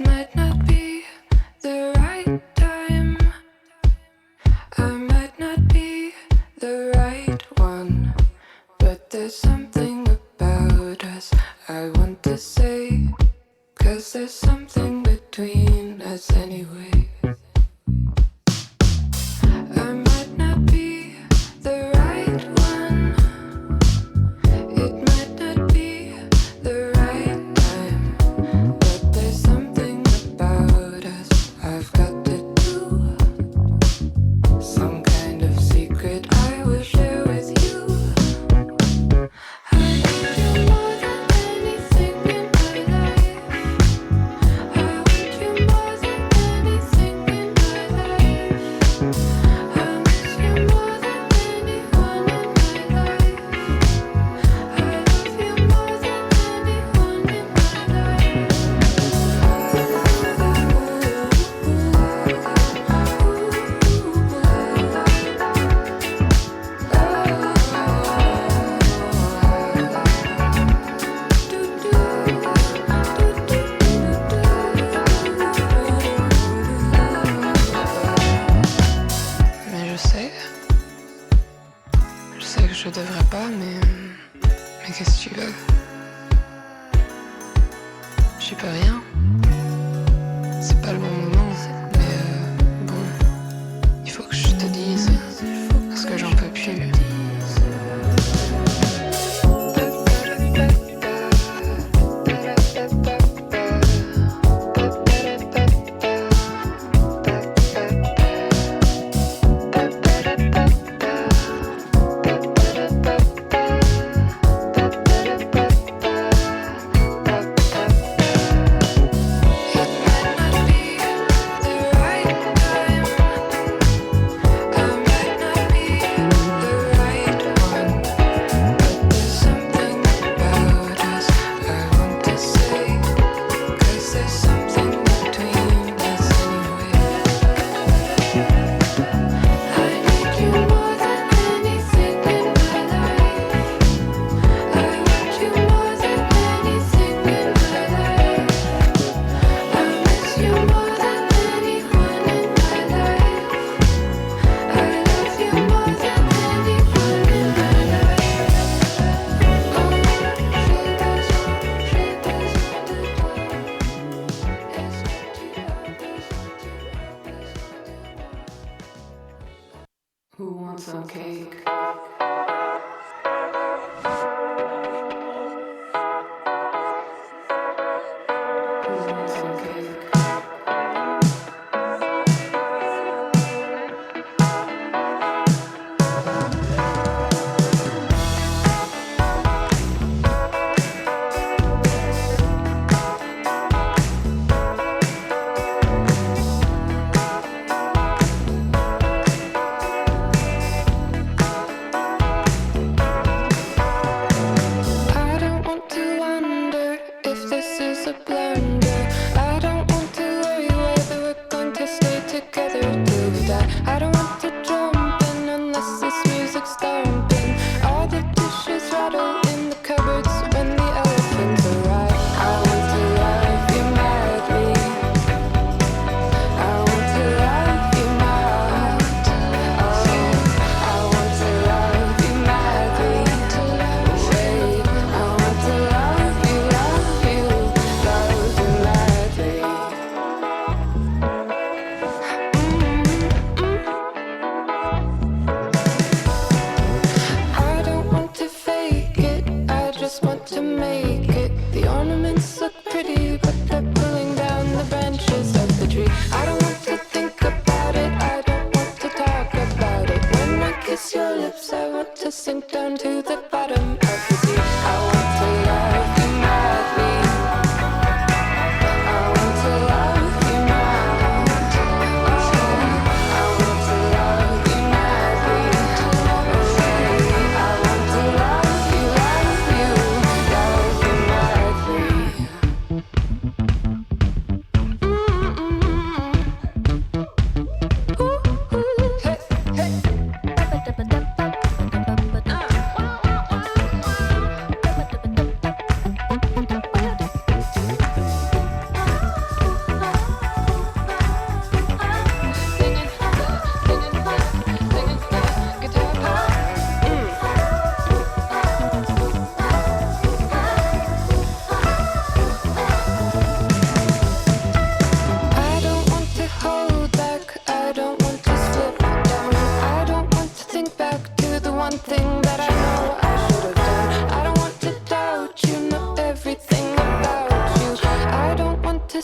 might not be the right time. I might not be the right one. But there's something about us I want to say. 'Cause there's something between us anyway. I might not be the right one. It might not be the right time. But there's something about us I've got to do. Some kind of secret I will share with you. I need you more than anything in my life. I want you more than anything in my life. I miss you more than anyone in my life. I love you more than anyone in my life. Mais je sais que je devrais pas, mais qu'est-ce que tu veux? J'y peux rien. C'est pas le bon moment, mais bon, il faut que je te dise, parce que j'en peux plus. Who wants some cake? Who wants some cake?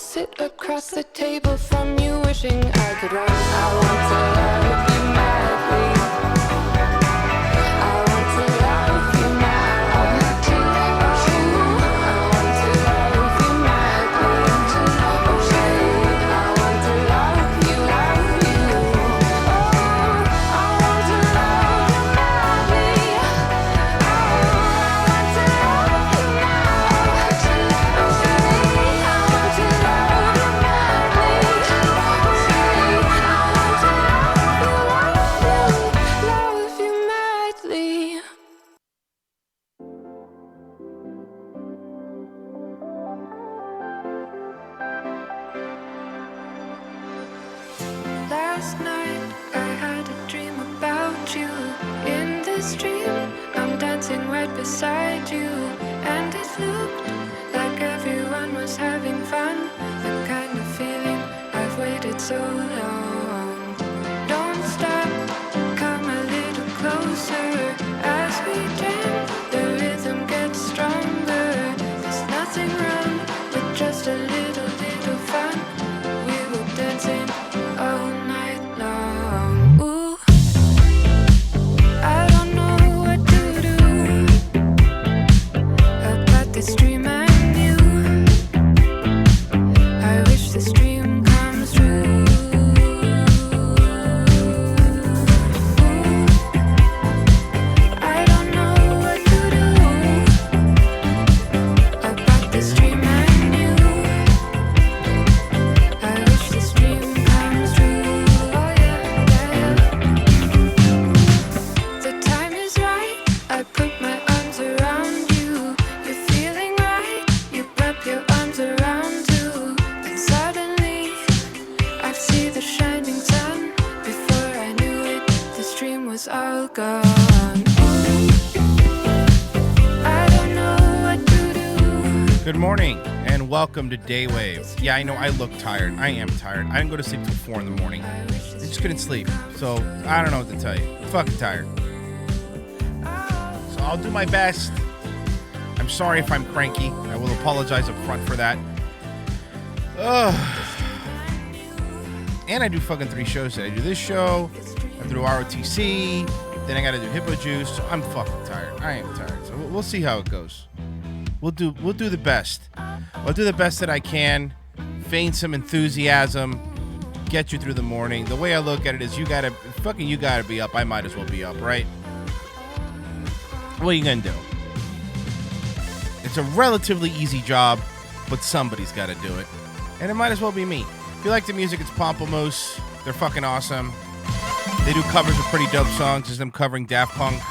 sit across the table from you, wishing I could run. I want to love you madly. I want to love you madly. I want to love you madly. I want to love you, love you. Oh, I want to love you madly. I want to love you madly. Last night I had a dream about you. In this dream I'm dancing right beside you, and it looked like everyone was having fun. The kind of feeling I've waited so long. Don't stop, come a little closer. As we jam, the rhythm gets stronger. There's nothing wrong with just a little fun. We were dancing all night long. Ooh, I don't know what to do about this dream and you. I wish this dream comes true. Ooh, I don't know what to do about this dream and you. I wish this dream comes true. Oh yeah, yeah. The time is right. I put my arms around you. You're feeling right. You wrap your arms around too. And suddenly I see the shining sun. Before I knew it, this dream was all gone. I don't know what to do. Good morning and welcome to Daywave. Yeah, I know I look tired. I am tired. I didn't go to sleep till 4 in the morning. I just couldn't sleep. So I don't know what to tell you. I'm fucking tired. So I'll do my best. I'm sorry if I'm cranky. I will apologize up front for that. Ugh. And I do fucking 3 shows today. I do this show, I do ROTC, then I gotta do Hippo Juice. So I'm fucking tired. I am tired. So we'll see how it goes. We'll do the best. I'll do the best that I can. Feign some enthusiasm. Get you through the morning. The way I look at it is you gotta be up. I might as well be up, right? What are you gonna do? It's a relatively easy job, but somebody's gotta do it. And it might as well be me. If you like the music, it's Pomplamoose. They're fucking awesome. They do covers of pretty dope songs. There's them covering Daft Punk.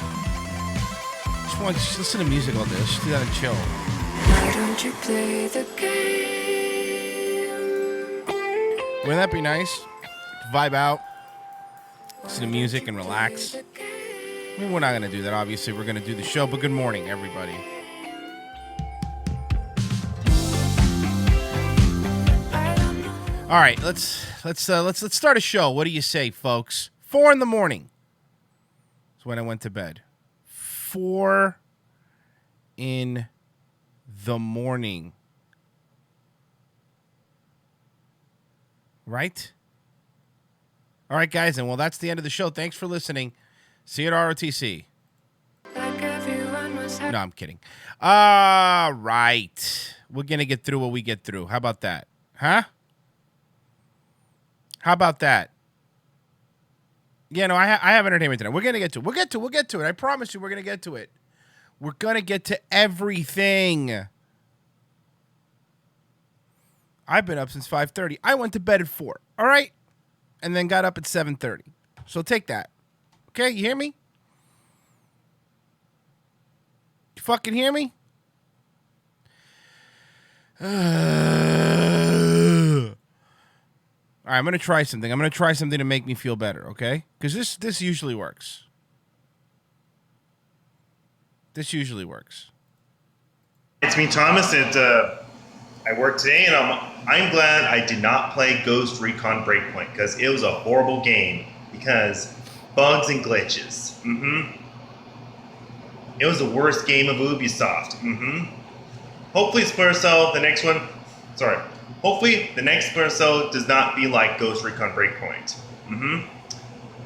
Just listen to music all day. Let's just do that and chill. Why don't you play the game? Wouldn't that be nice? Vibe out, listen to music, and relax. I mean, we're not going to do that, obviously. We're going to do the show, but good morning, everybody. All right, let's start a show. What do you say, folks? 4 in the morning is when I went to bed. 4 in the morning. Right? All right, guys, and well, that's the end of the show. Thanks for listening. See you at ROTC. No, I'm kidding. All right. We're going to get through what we get through. How about that? Huh? How about that? Yeah, no, I have entertainment tonight. We're going to get to it. We'll get to it. I promise you we're going to get to it. We're going to get to everything. I've been up since 5:30. I went to bed at 4, all right? And then got up at 7:30. So take that. Okay, you hear me? You fucking hear me? All right, I'm going to try something. I'm going to try something to make me feel better, okay? Because this usually works. This usually works. It's me, Thomas, and I work today, and I'm glad I did not play Ghost Recon Breakpoint, because it was a horrible game, because bugs and glitches. It was the worst game of Ubisoft. Hopefully Splinter Cell, the next one, sorry, Hopefully, the next episode does not be like Ghost Recon Breakpoint.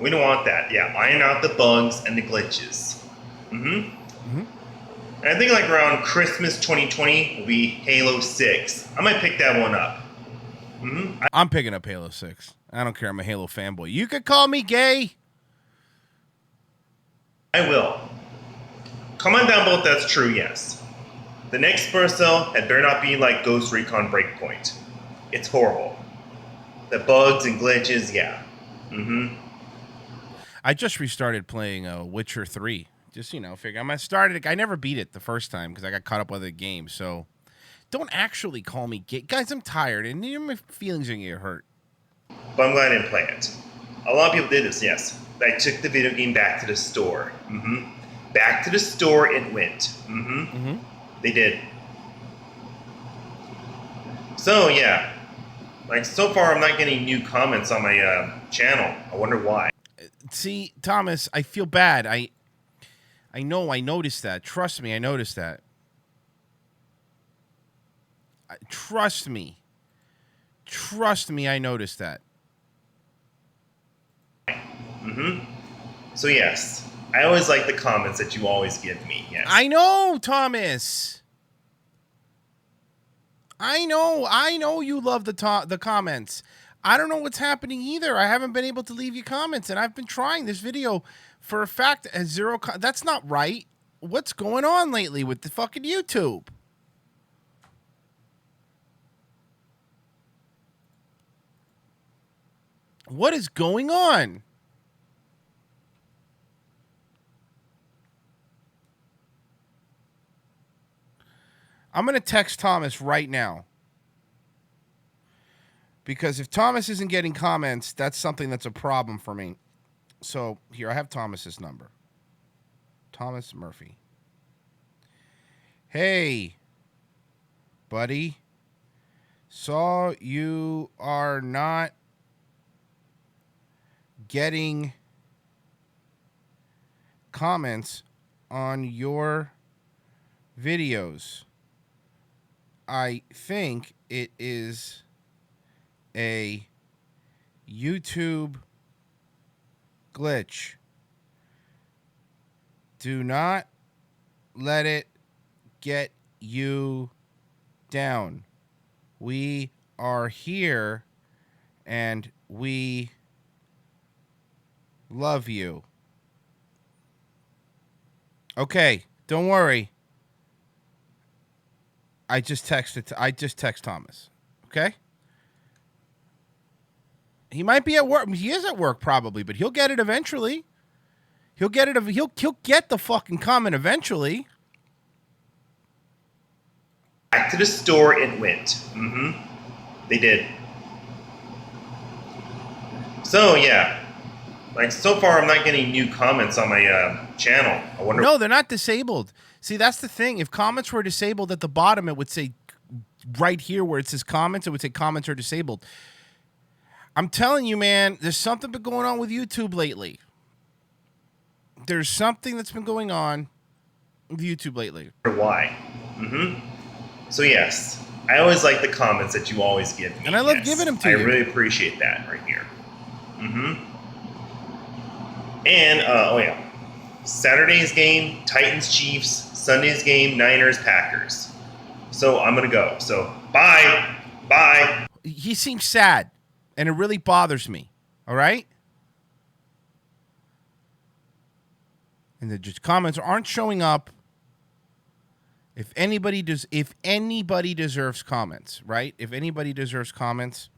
We don't want that. Yeah, iron out the bugs and the glitches. And I think like around Christmas 2020 will be Halo 6. I might pick that one up. I'm picking up Halo 6. I don't care. I'm a Halo fanboy. You could call me gay. I will. Comment down below if that's true, yes. The next Spurcell had better not be like Ghost Recon Breakpoint. It's horrible. The bugs and glitches, yeah. I just restarted playing Witcher 3. Just, figure I'm going to start it. I never beat it the first time because I got caught up with the game. So don't actually call me gay. Guys, I'm tired and my feelings are going to get hurt. But I'm glad I didn't play it. A lot of people did this, yes. I took the video game back to the store. Back to the store it went. They did. So, yeah. Like, so far I'm not getting new comments on my channel. I wonder why. See, Thomas, I feel bad. I know, I noticed that. Trust me, I noticed that. Trust me. Trust me, I noticed that. So, yes. I always like the comments that you always give me, yes. I know, Thomas. I know you love the comments. I don't know what's happening either. I haven't been able to leave you comments, and I've been trying this video for a fact at zero. That's not right. What's going on lately with the fucking YouTube? What is going on? I'm going to text Thomas right now. Because if Thomas isn't getting comments, that's something that's a problem for me. So, here, I have Thomas's number. Thomas Murphy. Hey, buddy. Saw you are not getting comments on your videos. I think it is a YouTube glitch. Do not let it get you down. We are here and we love you. Okay, don't worry. I just text Thomas. Okay? He might be at work. He is at work probably, but he'll get it eventually. He'll get it. He'll get the fucking comment eventually. Back to the store it went. They did. So, yeah. Like, so far I'm not getting new comments on my channel. I wonder. No, they're not disabled. See, that's the thing. If comments were disabled at the bottom, it would say right here where it says comments, it would say comments are disabled. I'm telling you, man, there's something been going on with YouTube lately. There's something that's been going on with YouTube lately. Why? So, yes. I always like the comments that you always give me. And I love giving them to you. I really appreciate that right here. And, oh yeah. Saturday's game, Titans Chiefs. Sunday's game, Niners Packers. So I'm going to go. So bye. Bye. He seems sad, and it really bothers me. All right? And the just comments aren't showing up. If anybody deserves comments, right? If anybody deserves comments,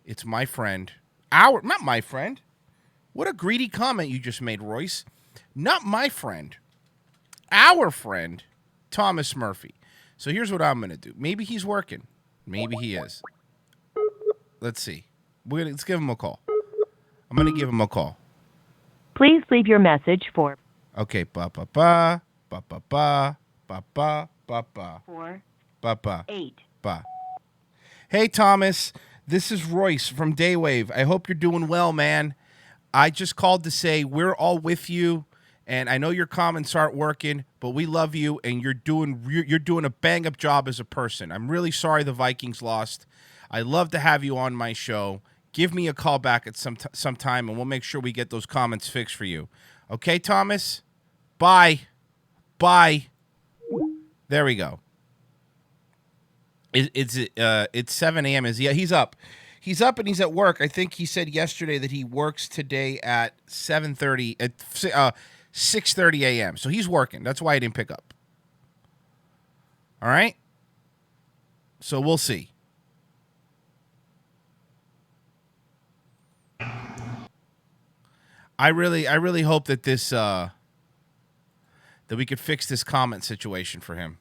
it's my friend. Not my friend. What a greedy comment you just made, Royce. Not my friend. Our friend, Thomas Murphy. So here's what I'm going to do. Maybe he's working. Maybe he is. Let's see. Let's give him a call. I'm going to give him a call. Please leave your message for... Okay. Ba-ba-ba. Ba-ba-ba. Ba-ba. Ba-ba. 4. Ba-ba. 8. Ba. Hey, Thomas. This is Royce from Daywave. I hope you're doing well, man. I just called to say we're all with you. And I know your comments aren't working, but we love you, and you're doing a bang-up job as a person. I'm really sorry the Vikings lost. I'd love to have you on my show. Give me a call back at some time, and we'll make sure we get those comments fixed for you. Okay, Thomas? Bye. Bye. There we go. It's 7 a.m. He's up. He's up and he's at work. I think he said yesterday that he works today at 6:30 a.m. So he's working. That's why I didn't pick up. All right? So we'll see. I really hope that this that we could fix this comment situation for him.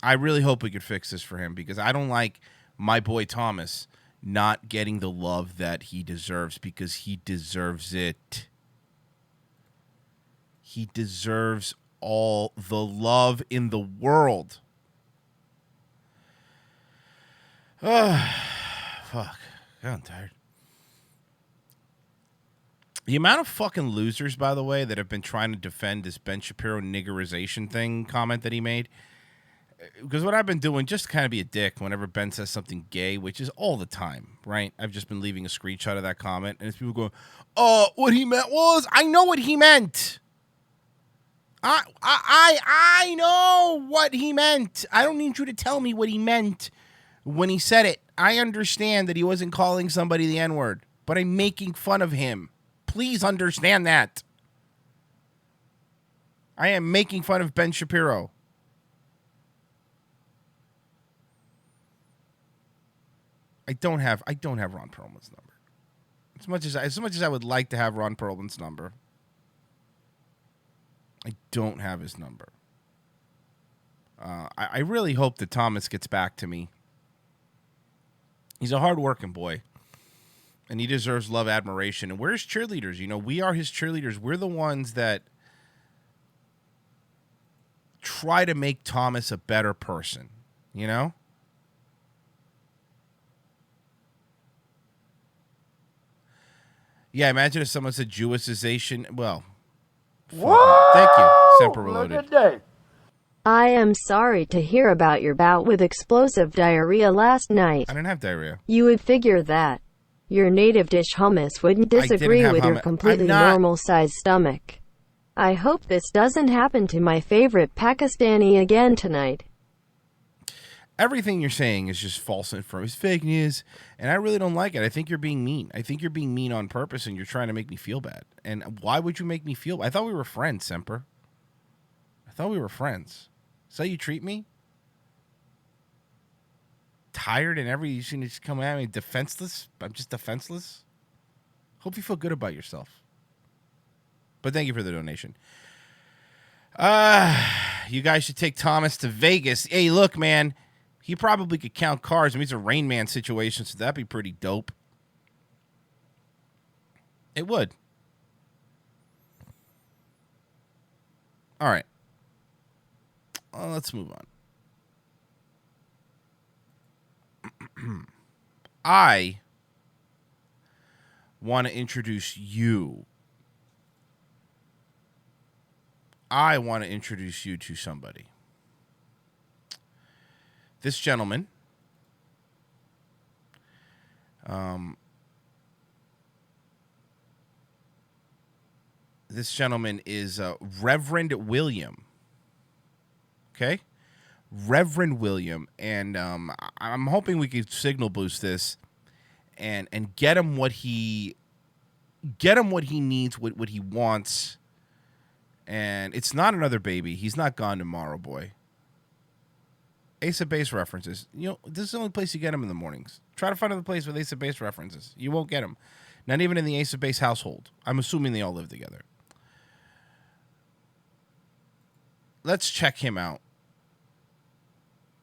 I really hope we could fix this for him because I don't like my boy Thomas not getting the love that he deserves because he deserves it. He deserves all the love in the world. Fuck. God, I'm tired. The amount of fucking losers, by the way, that have been trying to defend this Ben Shapiro niggerization thing comment that he made. Because what I've been doing, just to kind of be a dick whenever Ben says something gay, which is all the time, right? I've just been leaving a screenshot of that comment, and it's people going, "Oh, what he meant was, I know what he meant. I know what he meant. I don't need you to tell me what he meant when he said it. I understand that he wasn't calling somebody the N-word, but I'm making fun of him. Please understand that. I am making fun of Ben Shapiro." I don't have Ron Perlman's number. As much as I would like to have Ron Perlman's number, I don't have his number. I really hope that Thomas gets back to me. He's a hard-working boy, and he deserves love, admiration. And we're his cheerleaders. You know, we are his cheerleaders. We're the ones that try to make Thomas a better person, you know? Yeah, imagine if someone said Jewishization. Well, Whoa! Thank you, Semper Reloaded. Look at that. I am sorry to hear about your bout with explosive diarrhea last night. I didn't have diarrhea. You would figure that your native dish hummus wouldn't disagree have with your hummus. completely I'm not- normal-sized stomach. I hope this doesn't happen to my favorite Pakistani again tonight. Everything you're saying is just false information. It's fake news, and I really don't like it. I think you're being mean. I think you're being mean on purpose, and you're trying to make me feel bad. And why would you make me feel bad? I thought we were friends, Semper. I thought we were friends. Is that how you treat me? Tired and you should just come at me defenseless? I'm just defenseless? Hope you feel good about yourself. But thank you for the donation. You guys should take Thomas to Vegas. Hey, look, man. He probably could count cars. I mean, it's a Rain Man situation, so that'd be pretty dope. It would. All right. Well, let's move on. I want to introduce you. I want to introduce you to somebody. This gentleman, is Reverend William. Okay? Reverend William. And I'm hoping we could signal boost this and get him what he needs, what he wants. And it's not another baby. He's not gone tomorrow, boy. Ace of Base references. You know, this is the only place you get them in the mornings. Try to find another place with Ace of Base references. You won't get them. Not even in the Ace of Base household. I'm assuming they all live together. Let's check him out.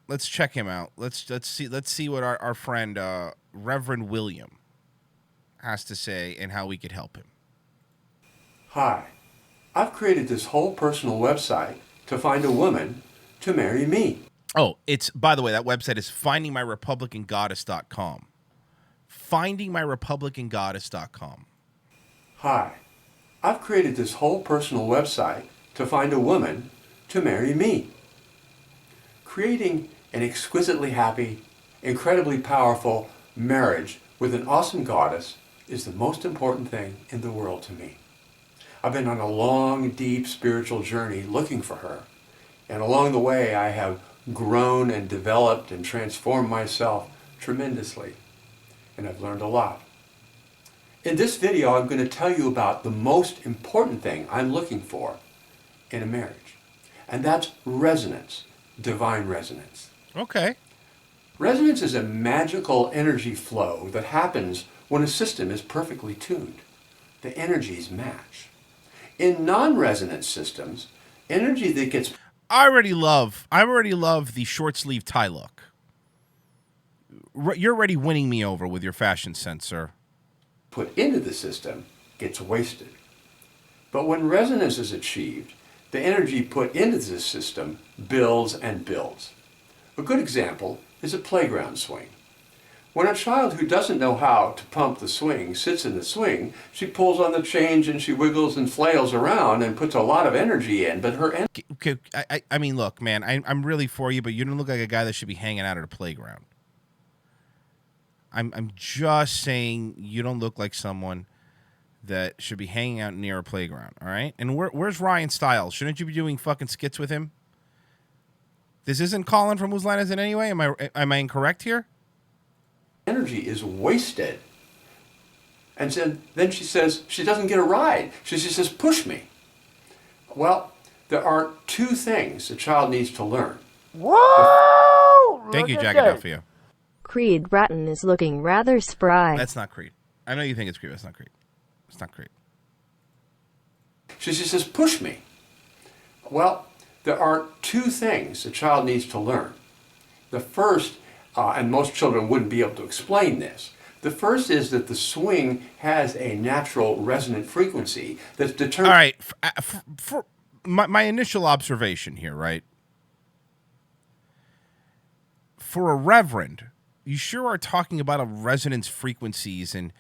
Let's see what our friend Reverend William has to say and how we could help him. Hi, I've created this whole personal website to find a woman to marry me. Oh, it's, by the way, that website is findingmyrepublicangoddess.com. Findingmyrepublicangoddess.com. Hi, I've created this whole personal website to find a woman to marry me. Creating an exquisitely happy, incredibly powerful marriage with an awesome goddess is the most important thing in the world to me. I've been on a long, deep spiritual journey looking for her. And along the way, I have grown and developed and transformed myself tremendously. And I've learned a lot. In this video, I'm going to tell you about the most important thing I'm looking for in a marriage. And that's resonance, divine resonance. Okay. Resonance is a magical energy flow that happens when a system is perfectly tuned. The energies match. In non-resonance systems, energy that gets I already love the short sleeve tie look. You're already winning me over with your fashion sense, sir. put into the system gets wasted. But when resonance is achieved, the energy put into the system builds and builds. A good example is a playground swing. When a child who doesn't know how to pump the swing sits in the swing, she pulls on the change and she wiggles and flails around and puts a lot of energy in, but her energy... Okay, I mean, look, man, I'm really for you, but you don't look like a guy that should be hanging out at a playground. I'm just saying you don't look like someone that should be hanging out near a playground, all right? And where's Ryan Stiles? Shouldn't you be doing fucking skits with him? This isn't Colin from Whose Line Is It Anyway? Am I incorrect here? energy is wasted. And then she says she doesn't get a ride. She says, push me. Well, there are two things a child needs to learn. Whoa! Thank you, Look Jack at that. Adelphia. Creed Bratton is looking rather spry. That's not Creed. I know you think it's Creed. That's not Creed. It's not Creed. She says, push me. Well, there are two things a child needs to learn. The first, and most children wouldn't be able to explain this, the first is that the swing has a natural resonant frequency that's determined... All right. For my initial observation here, right? For a reverend, you sure are talking about a resonance frequencies, and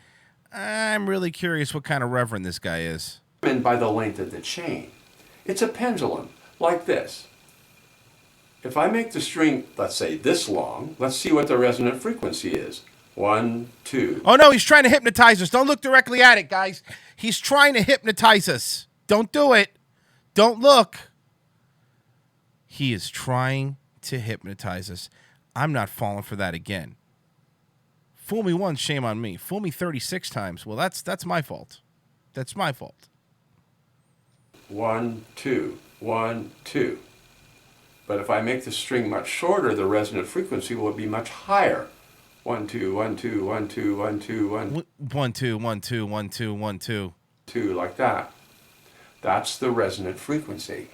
I'm really curious what kind of reverend this guy is. by the length of the chain. It's a pendulum, like this. If I make the string, let's say this long, let's see what the resonant frequency is. 1, 2. Oh, no, he's trying to hypnotize us. Don't look directly at it, guys. He's trying to hypnotize us. Don't do it. Don't look. He is trying to hypnotize us. I'm not falling for that again. Fool me once, shame on me. Fool me 36 times. Well, that's my fault. That's my fault. 1, 2, 1, 2. But if I make the string much shorter, the resonant frequency will be much higher. 1, 2, 1, 2, 1, 2, 1, 2, 1. 1, 2, 1, 2, 1, 2, 1, 2. 2, like that. That's the resonant frequency.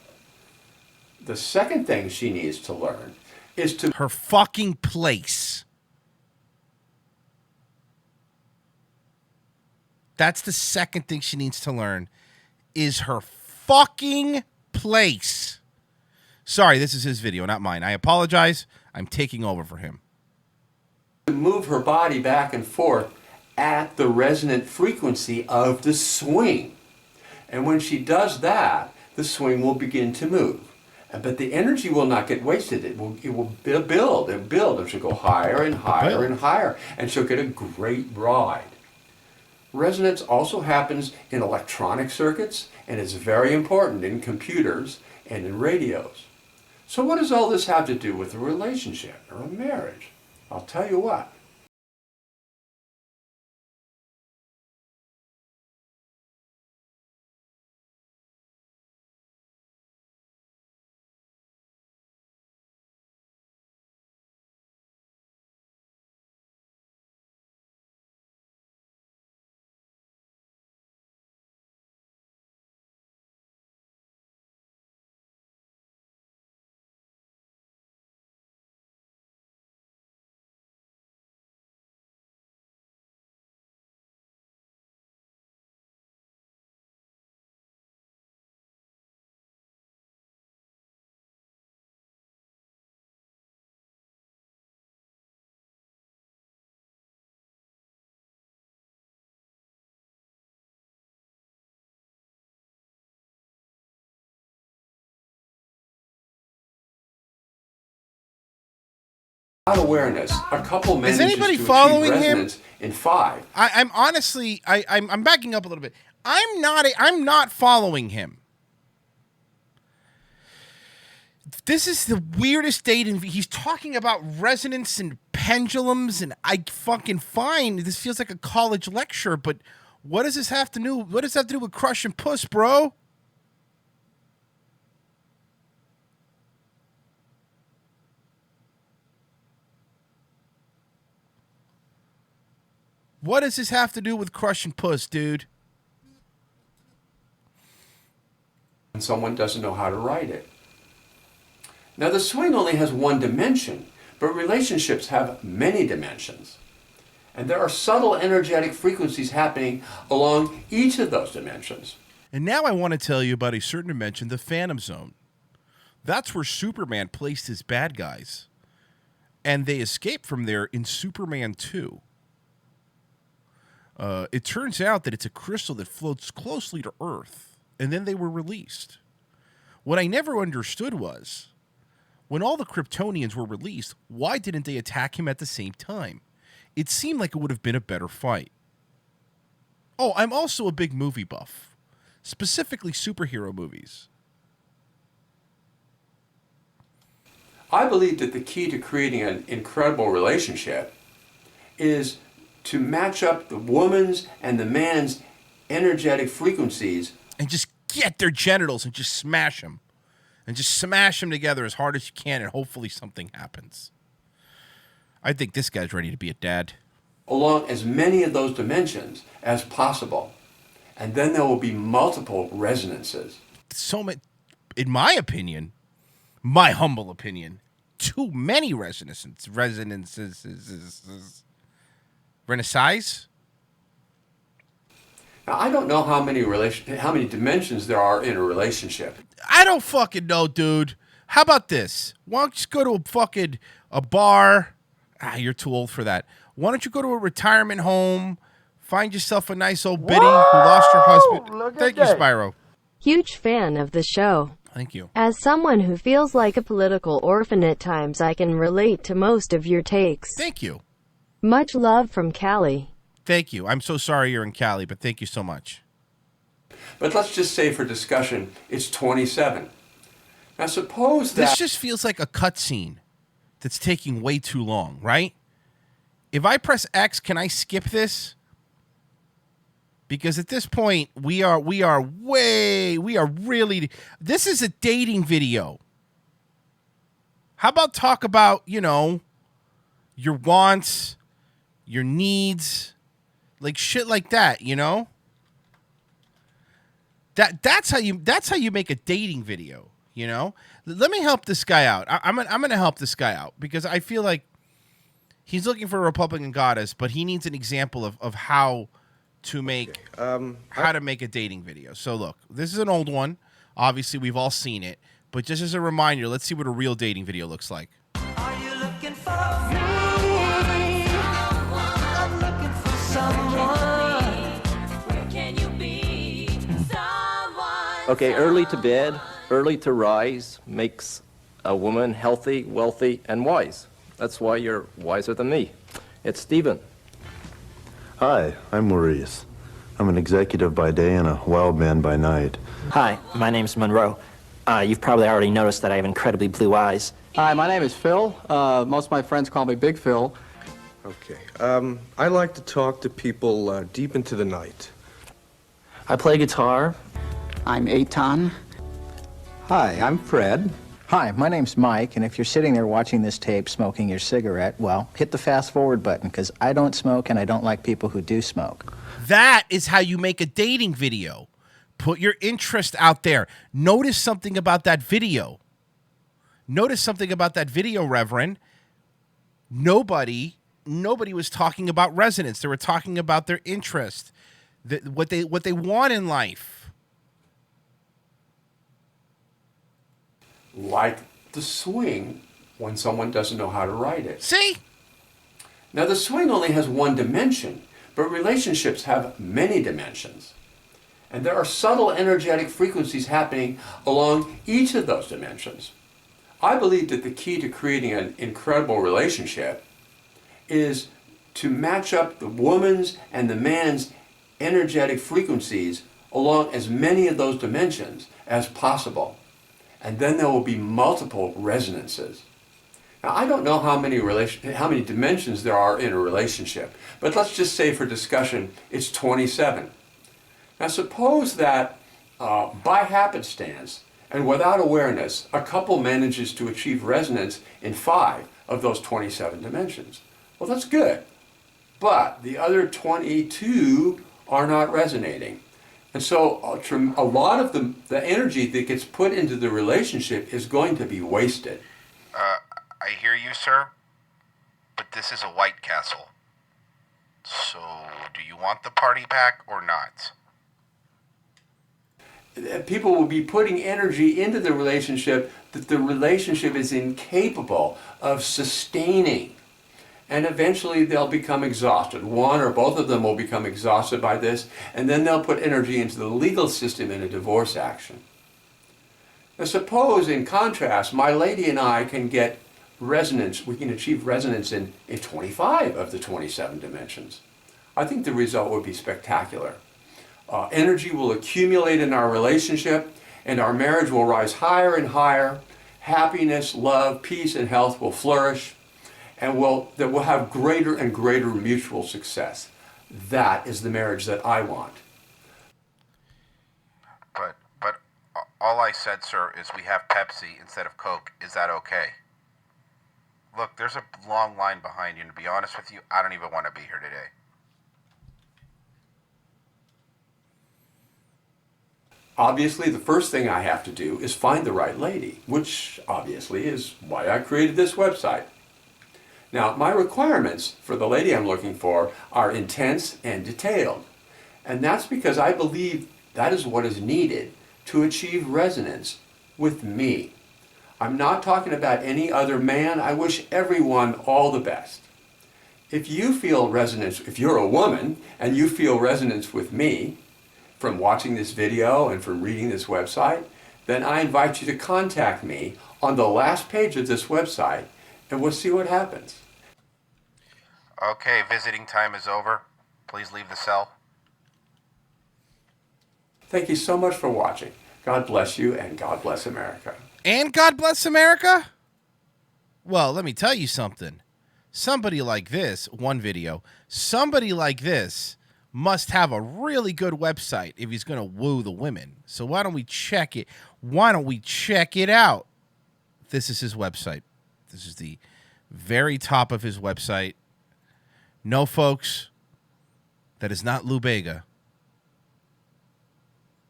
The second thing she needs to learn is to... Her fucking place. That's the second thing she needs to learn, is her fucking place. Sorry, this is his video, not mine. I apologize. I'm taking over for him. move her body back and forth at the resonant frequency of the swing. And when she does that, the swing will begin to move. But the energy will not get wasted. It will build and build, and she'll go higher and higher and higher, and she'll get a great ride. Resonance also happens in electronic circuits, and is very important in computers and in radios. So what does all this have to do with a relationship or a marriage? I'll tell you what. awareness, a couple manages anybody to following achieve him? resonance in 5. I'm honestly, I'm backing up a little bit. I'm not following him. This is the weirdest dating. He's talking about resonance and pendulums, and I fucking find this feels like a college lecture. But what does this have to do? What does that have to do with crushing puss, bro? What does this have to do with crushing puss, dude? And someone doesn't know how to write it. Now, the swing only has one dimension, but relationships have many dimensions. And there are subtle energetic frequencies happening along each of those dimensions. And now I want to tell you about a certain dimension, the Phantom Zone. That's where Superman placed his bad guys. And they escaped from there in Superman 2. It turns out that it's a crystal that floats closely to Earth, and then they were released. What I never understood was, when all the Kryptonians were released, why didn't they attack him at the same time? It seemed like it would have been a better fight. Oh, I'm also a big movie buff, specifically superhero movies. I believe that the key to creating an incredible relationship is to match up the woman's and the man's energetic frequencies. And just get their genitals and just smash them. And just smash them together as hard as you can, and hopefully something happens. I think this guy's ready to be a dad. Along as many of those dimensions as possible. And then there will be multiple resonances. So many, in my opinion, my humble opinion, too many resonances. Renaissance? Now, I don't know how many dimensions there are in a relationship. I don't fucking know, dude. How about this? Why don't you just go to a bar? You're too old for that. Why don't you go to a retirement home, find yourself a nice old biddy who lost her husband? Thank you, Spyro. Huge fan of the show. Thank you. As someone who feels like a political orphan at times, I can relate to most of your takes. Thank you. Much love from Cali. Thank you. I'm so sorry you're in Cali, but thank you so much. But let's just say for discussion, it's 27. Now suppose that... This just feels like a cutscene that's taking way too long, right? If I press X, can I skip this? Because at this point, we are really... This is a dating video. How about talk about, your wants, your needs, like shit like that, That's how you make a dating video, Let me help this guy out. I'm gonna help this guy out because I feel like he's looking for a Republican goddess, but he needs an example of how to make to make a dating video. So look, this is an old one. Obviously, we've all seen it, but just as a reminder, let's see what a real dating video looks like. Are you looking for me? I'm looking for someone. Where can you be? Someone. Okay, early to bed, early to rise makes a woman healthy, wealthy, and wise. That's why you're wiser than me. It's Stephen. Hi, I'm Maurice. I'm an executive by day and a wild man by night. Hi, my name's Monroe. You've probably already noticed that I have incredibly blue eyes. Hi, my name is Phil. Most of my friends call me Big Phil. Okay. I like to talk to people deep into the night. I play guitar. I'm Eitan. Hi, I'm Fred. Hi, my name's Mike, and if you're sitting there watching this tape smoking your cigarette, well, hit the fast forward button, because I don't smoke and I don't like people who do smoke. That is how you make a dating video. Put your interest out there. Notice something about that video. Reverend. Nobody was talking about resonance. They were talking about their interest, what they want in life. Like the swing when someone doesn't know how to write it. See? Now the swing only has one dimension, but relationships have many dimensions. And there are subtle energetic frequencies happening along each of those dimensions. I believe that the key to creating an incredible relationship is to match up the woman's and the man's energetic frequencies along as many of those dimensions as possible. And then there will be multiple resonances. Now, I don't know how many dimensions there are in a relationship, but let's just say for discussion, it's 27. Now, suppose that by happenstance and without awareness, a couple manages to achieve resonance in 5 of those 27 dimensions. Well, that's good. But the other 22 are not resonating. And so a lot of the energy that gets put into the relationship is going to be wasted. I hear you, sir, but this is a White Castle. So, do you want the party pack or not? People will be putting energy into the relationship that the relationship is incapable of sustaining. And eventually they'll become exhausted. One or both of them will become exhausted by this, and then they'll put energy into the legal system in a divorce action. Now suppose, in contrast, my lady and I can get resonance, we can achieve resonance in 25 of the 27 dimensions. I think the result would be spectacular. Energy will accumulate in our relationship, and our marriage will rise higher and higher. Happiness, love, peace, and health will flourish, and we'll have greater and greater mutual success. That is the marriage that I want. But all I said, sir, is we have Pepsi instead of Coke. Is that okay? Look, there's a long line behind you, and to be honest with you, I don't even want to be here today. Obviously, the first thing I have to do is find the right lady, which obviously is why I created this website. Now, my requirements for the lady I'm looking for are intense and detailed. And that's because I believe that is what is needed to achieve resonance with me. I'm not talking about any other man. I wish everyone all the best. If you feel resonance, if you're a woman and you feel resonance with me from watching this video and from reading this website, then I invite you to contact me on the last page of this website, and we'll see what happens. Okay, visiting time is over. Please leave the cell. Thank you so much for watching. God bless you, and God bless America. And God bless America? Well, let me tell you something. Somebody like this, one video, somebody like this must have a really good website if he's going to woo the women. So why don't we check it? Why don't we check it out? This is his website. This is the very top of his website. No, folks, that is not Lou Bega.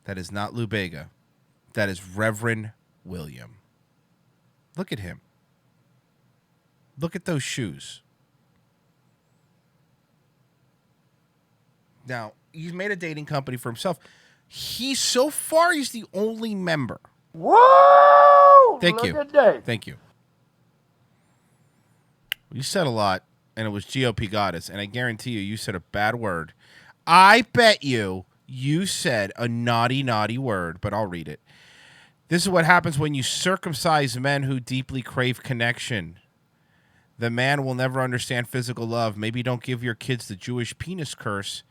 That is not Lou Bega. That is Reverend William. Look at him. Look at those shoes. Now, he's made a dating company for himself. He's so far, he's the only member. Whoa! Thank Look you. at that. Thank you. You said a lot, and it was GOP goddess, and I guarantee you said a bad word. I bet you said a naughty, naughty word, but I'll read it. This is what happens when you circumcise men who deeply crave connection. The man will never understand physical love. Maybe don't give your kids the Jewish penis curse,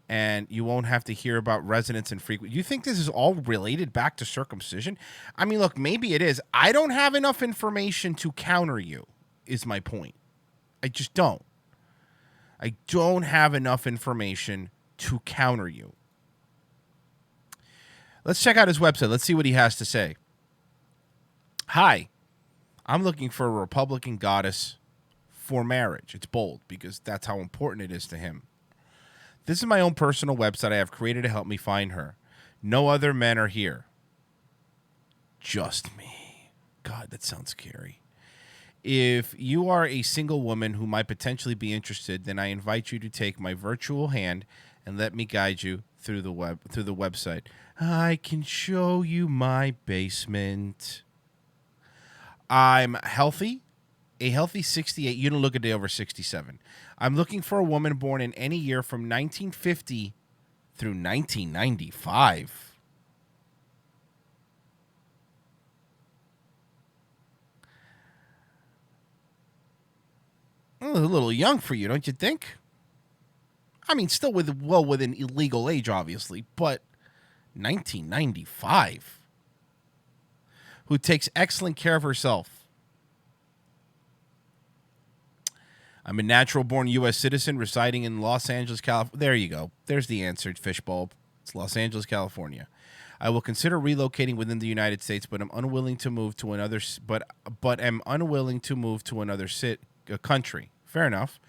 and you won't have to hear about resonance and frequency. You think this is all related back to circumcision? I mean, look, maybe it is. I don't have enough information to counter you, is my point. I just don't. I don't have enough information to counter you. Let's check out his website. Let's see what he has to say. Hi, I'm looking for a Republican goddess for marriage. It's bold because that's how important it is to him. This is my own personal website I have created to help me find her. No other men are here. Just me. God, that sounds scary. If you are a single woman who might potentially be interested, then I invite you to take my virtual hand and let me guide you through the website. I can show you my basement. I'm healthy, a healthy 68. You don't look a day over 67. I'm looking for a woman born in any year from 1950 through 1995. A little young for you, don't you think? I mean, still within illegal age, obviously, but 1995. Who takes excellent care of herself. I'm a natural-born U.S. citizen residing in Los Angeles, California. There you go. There's the answer, fishbulb. It's Los Angeles, California. I will consider relocating within the United States, but I'm unwilling to move to another. But am unwilling to move to another country. Fair enough.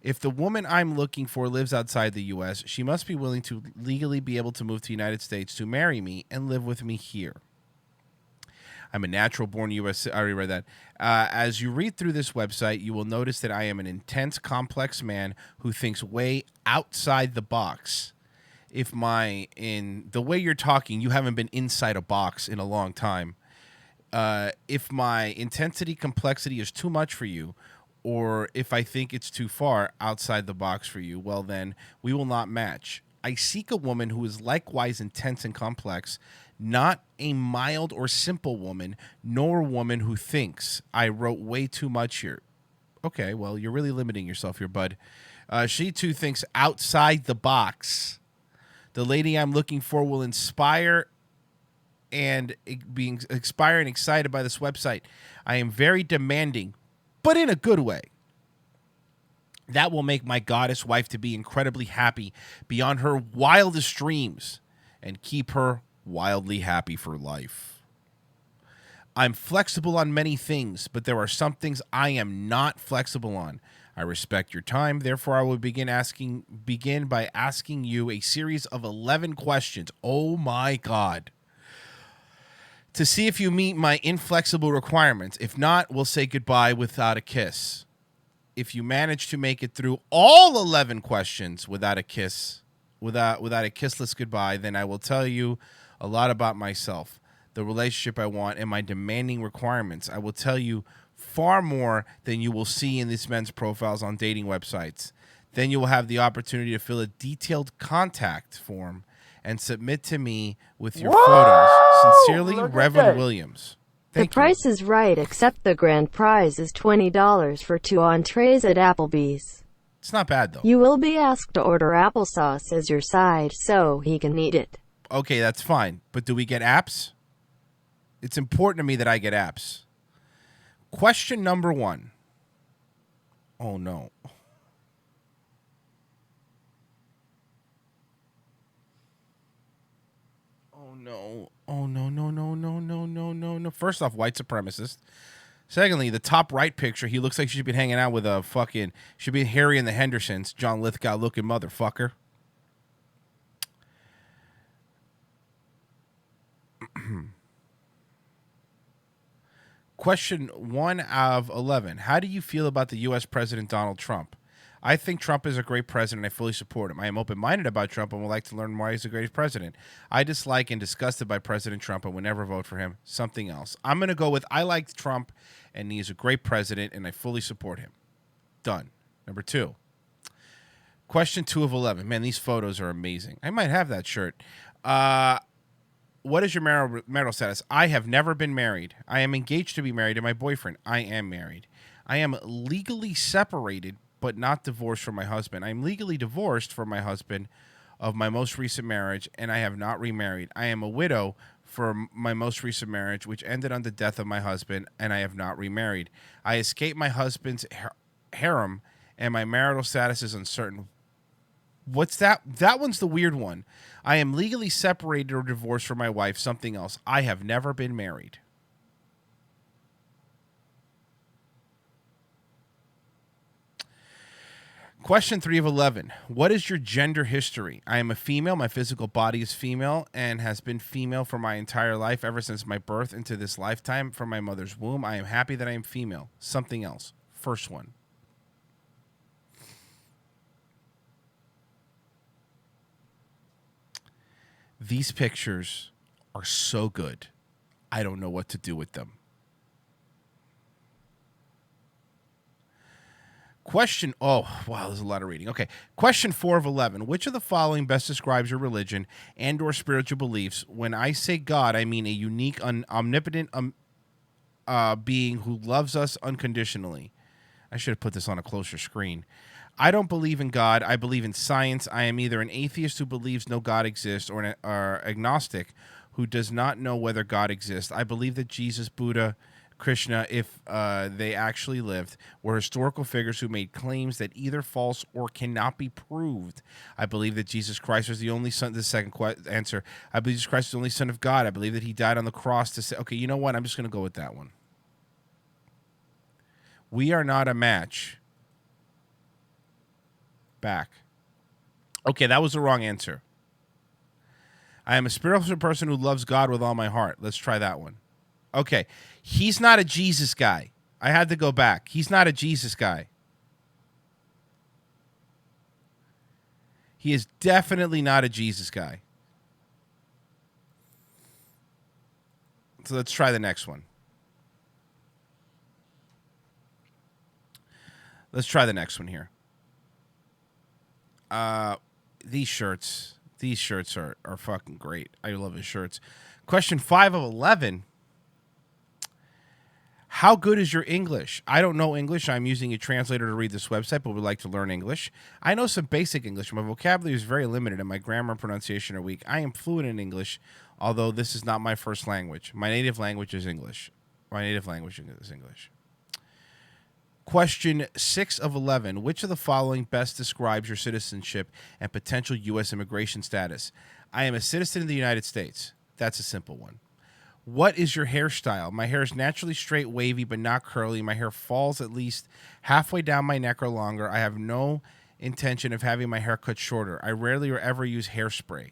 If the woman I'm looking for lives outside the U.S., she must be willing to legally be able to move to the United States to marry me and live with me here. I'm a natural-born U.S. I already read that. As you read through this website, you will notice that I am an intense, complex man who thinks way outside the box. In the way you're talking, you haven't been inside a box in a long time. If my intensity, complexity is too much for you, or if I think it's too far outside the box for you, well then, we will not match. I seek a woman who is likewise intense and complex, not a mild or simple woman, nor a woman who thinks. I wrote way too much here. Okay, well, you're really limiting yourself here, bud. She too thinks outside the box. The lady I'm looking for will inspire and being inspired and excited by this website. I am very demanding, but in a good way. That will make my goddess wife to be incredibly happy beyond her wildest dreams and keep her wildly happy for life. I'm flexible on many things, but there are some things I am not flexible on. I respect your time, therefore I will begin by asking you a series of 11 questions. Oh my God. To see if you meet my inflexible requirements. If not, we'll say goodbye without a kiss. If you manage to make it through all 11 questions without a kiss, without a kissless goodbye, then I will tell you a lot about myself, the relationship I want, and my demanding requirements. I will tell you far more than you will see in these men's profiles on dating websites. Then you will have the opportunity to fill a detailed contact form and submit to me with your photos. Sincerely, Reverend Williams. The price is right, except the grand prize is $20 for 2 entrees at Applebee's. It's not bad, though. You will be asked to order applesauce as your side so he can eat it. Okay, that's fine. But do we get apps? It's important to me that I get apps. Question number 1. Oh, no. Oh, no. Oh, no, no, no, no, no, no, no, no. First off, white supremacist. Secondly, the top right picture, he looks like she should be hanging out with a fucking, should be Harry and the Hendersons, John Lithgow looking motherfucker. Question 1 of 11. How do you feel about the U.S. President Donald Trump? I think Trump is a great president. I fully support him. I am open-minded about Trump and would like to learn why he's the greatest president. I dislike and disgusted by President Trump and would never vote for him. Something else. I'm going to go with I like Trump and he's a great president and I fully support him. Done. Number 2. Question 2 of 11. Man, these photos are amazing. I might have that shirt. What is your marital status? I have never been married. I am engaged to be married to my boyfriend. I am married. I am legally separated but not divorced from my husband. I am legally divorced from my husband of my most recent marriage, and I have not remarried. I am a widow for my most recent marriage, which ended on the death of my husband, and I have not remarried. I escaped my husband's harem, and my marital status is uncertain. What's that? That one's the weird one. I am legally separated or divorced from my wife. Something else. I have never been married. Question 3 of 11. What is your gender history? I am a female. My physical body is female and has been female for my entire life, ever since my birth into this lifetime from my mother's womb. I am happy that I am female. Something else. First one. These pictures are so good. I don't know what to do with them. Question, oh, wow, there's a lot of reading. Okay, question 4 of 11. Which of the following best describes your religion and or spiritual beliefs? When I say God, I mean a unique, omnipotent being who loves us unconditionally. I should have put this on a closer screen. I don't believe in God. I believe in science. I am either an atheist who believes no God exists or an agnostic who does not know whether God exists. I believe that Jesus, Buddha, Krishna, if they actually lived, were historical figures who made claims that either false or cannot be proved. I believe that Jesus Christ was the only son. The second answer. I believe Jesus Christ was the only son of God. I believe that he died on the cross to say, okay, you know what? I'm just going to go with that one. We are not a match. Back. Okay, that was the wrong answer. I am a spiritual person who loves God with all my heart. Let's try that one. Okay, he's not a Jesus guy. I had to go back. He's not a Jesus guy. He is definitely not a Jesus guy. So let's try the next one. Let's try the next one here. These shirts are fucking great. I love his shirts. Question 5 of 11. How good is your English? I don't know English. I'm using a translator to read this website, but would like to learn English. I know some basic English. My vocabulary is very limited, and my grammar and pronunciation are weak. I am fluent in English, although this is not my first language. My native language is English. Question 6 of 11. Which of the following best describes your citizenship and potential U.S. immigration status? I am a citizen of the United States. That's a simple one. What is your hairstyle? My hair is naturally straight, wavy, but not curly. My hair falls at least halfway down my neck or longer. I have no intention of having my hair cut shorter. I rarely or ever use hairspray.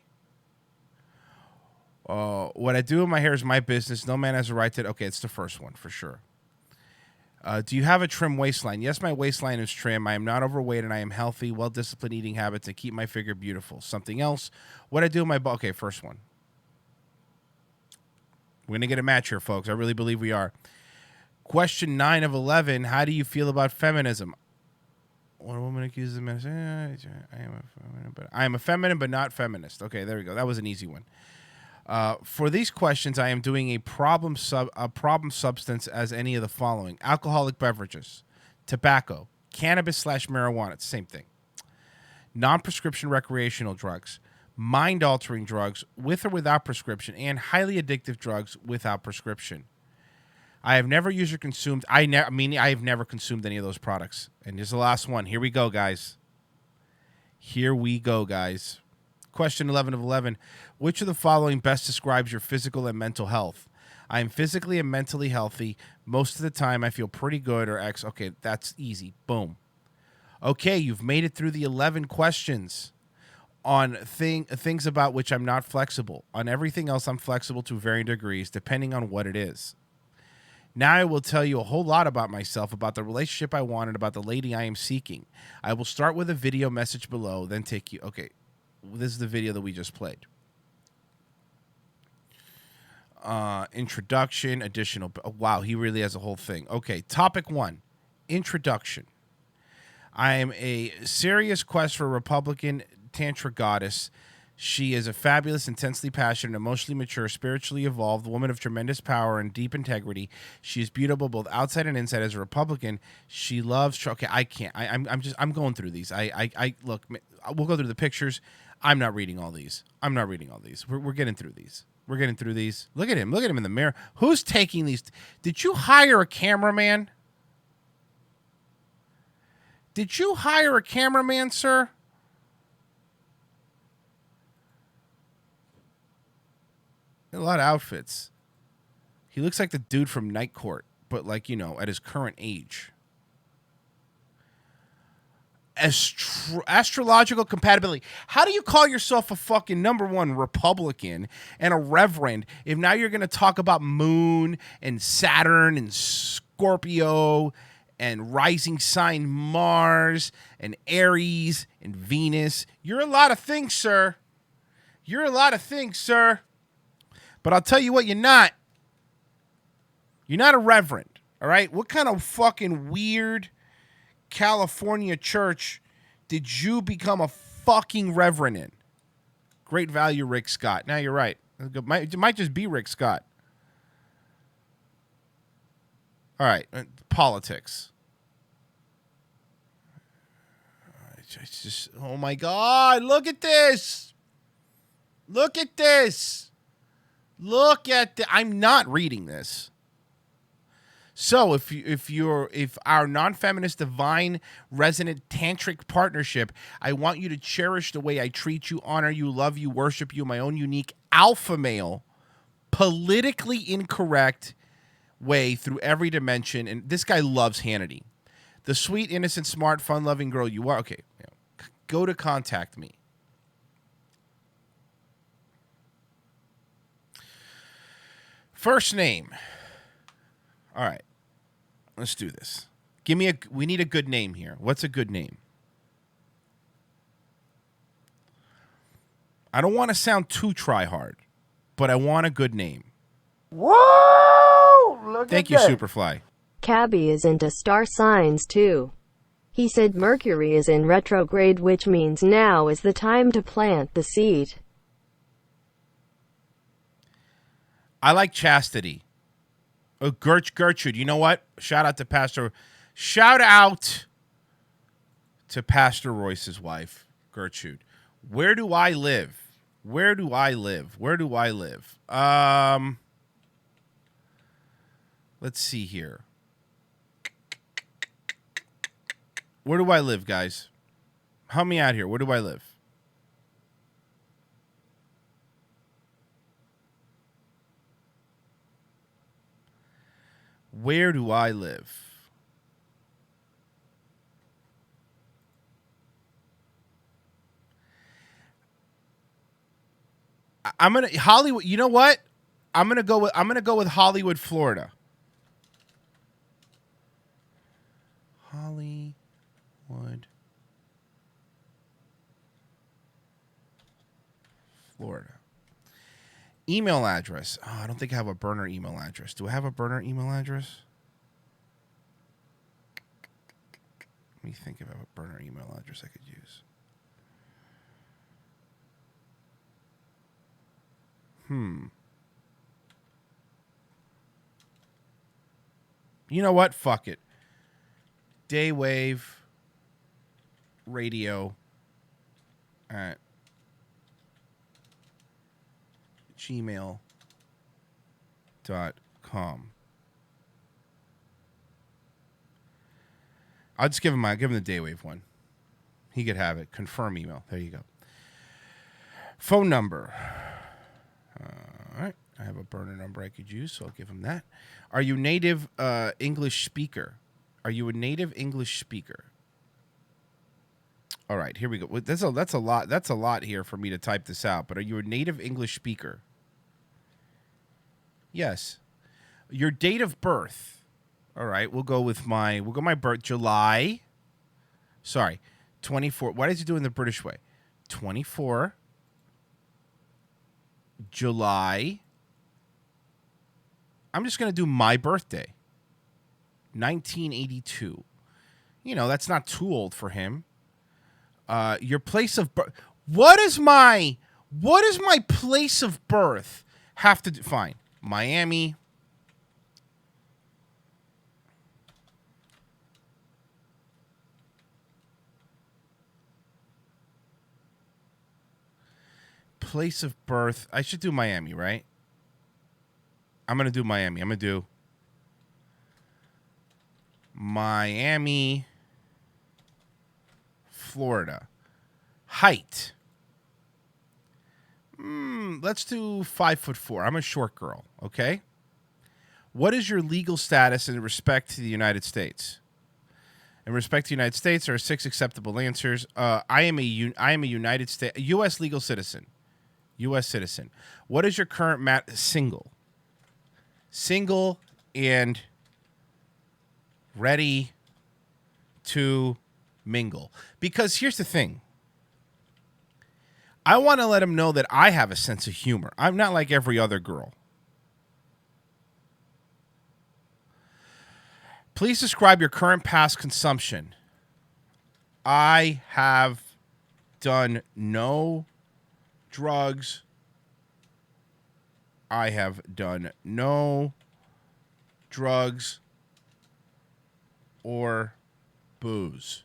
What I do with my hair is my business. No man has a right to... Okay, it's the first one for sure. Do you have a trim waistline? Yes, my waistline is trim. I am not overweight and I am healthy, well-disciplined eating habits that keep my figure beautiful. Something else. What I do with my... Okay, first one. We're going to get a match here, folks. I really believe we are. Question 9 of 11. How do you feel about feminism? When a woman accuses a man, I am a feminine, but not feminist. Okay, there we go. That was an easy one. For these questions, I am doing a problem substance as any of the following: alcoholic beverages, tobacco, cannabis/marijuana. It's the same thing. Non-prescription recreational drugs, mind-altering drugs with or without prescription, and highly addictive drugs without prescription. I have never used or consumed. I have never consumed any of those products. And here's the last one. Here we go, guys. Question 11 of 11. Which of the following best describes your physical and mental health? I am physically and mentally healthy. Most of the time, I feel pretty good or X. Okay, that's easy. Boom. Okay, you've made it through the 11 questions on things about which I'm not flexible. On everything else, I'm flexible to varying degrees, depending on what it is. Now I will tell you a whole lot about myself, about the relationship I want, and about the lady I am seeking. I will start with a video message below, then take you... Okay, this is the video that we just played. Introduction, additional... Oh, wow, he really has a whole thing. Okay, topic 1, introduction. I am a serious quest for a Republican Tantra goddess. She is a fabulous, intensely passionate, emotionally mature, spiritually evolved woman of tremendous power and deep integrity. She is beautiful both outside and inside. As a Republican, she loves... Okay, I can't. I'm going through these. Look, we'll go through the pictures. I'm not reading all these. We're getting through these. Look at him in the mirror. Who's taking these? Did you hire a cameraman? Sir? A lot of outfits. He looks like the dude from Night Court, but like, you know, at his current age. Astrological compatibility. How do you call yourself a fucking #1 Republican and a reverend if now you're going to talk about Moon and Saturn and Scorpio and rising sign Mars and Aries and Venus? You're a lot of things, sir. But I'll tell you what, you're not. You're not a reverend, all right? What kind of fucking weird California church did you become a fucking reverend in? Great value, Rick Scott. Now, you're right. It might just be Rick Scott. All right, politics. it's just, oh my God, look at this. Look at this. Look at the, I'm not reading this. So if our non-feminist divine resonant tantric partnership, I want you to cherish the way I treat you, honor you, love you, worship you, my own unique alpha male, politically incorrect way through every dimension. And this guy loves Hannity. The sweet, innocent, smart, fun-loving girl you are. Okay, go to contact me. First name. All right, let's do this. We need a good name here. What's a good name? I don't want to sound too try hard, but I want a good name. Whoa! Look Thank at you, that. Superfly. Cabby is into star signs too. He said Mercury is in retrograde, which means now is the time to plant the seed. I like chastity. Gertrude, you know what? Shout out to Pastor Royce's wife, Gertrude. Where do I live? Where do I live? Let's see here. Where do I live, guys? Help me out here. Where do I live? Where do I live? I'm gonna Hollywood. You know what? I'm gonna go with Hollywood, Florida. Hollywood, Florida. Email address. Oh, I don't think I have a burner email address. Do I have a burner email address? Let me think if I have a burner email address I could use. You know what? Fuck it. Daywave radio at gmail.com. I'll just give him the Daywave one. He could have it. Confirm email. There you go. Phone number. All right. I have a burner number I could use, so I'll give him that. Are you native English speaker? Are you a native English speaker? All right, here we go. That's a lot. That's a lot here for me to type this out. But are you a native English speaker? Yes. Your date of birth. All right, we'll go my birth July. Sorry, 24. Why does he do it in the British way? 24 July. I'm just going to do my birthday. 1982. You know, that's not too old for him. Your place of birth. What is my place of birth have to do? Fine. Miami. Place of birth. I should do Miami, right? I'm going to do Miami. I'm going to do Miami, Florida. Height. Let's do 5'4". I'm a short girl, okay? What is your legal status in respect to the United States? In respect to the United States, there are 6 acceptable answers. I am a United States U.S. legal citizen. U.S. citizen. What is your current single? Single and ready to mingle. Because here's the thing. I want to let him know that I have a sense of humor. I'm not like every other girl. Please describe your current past consumption. I have done no drugs. I have done no drugs or booze.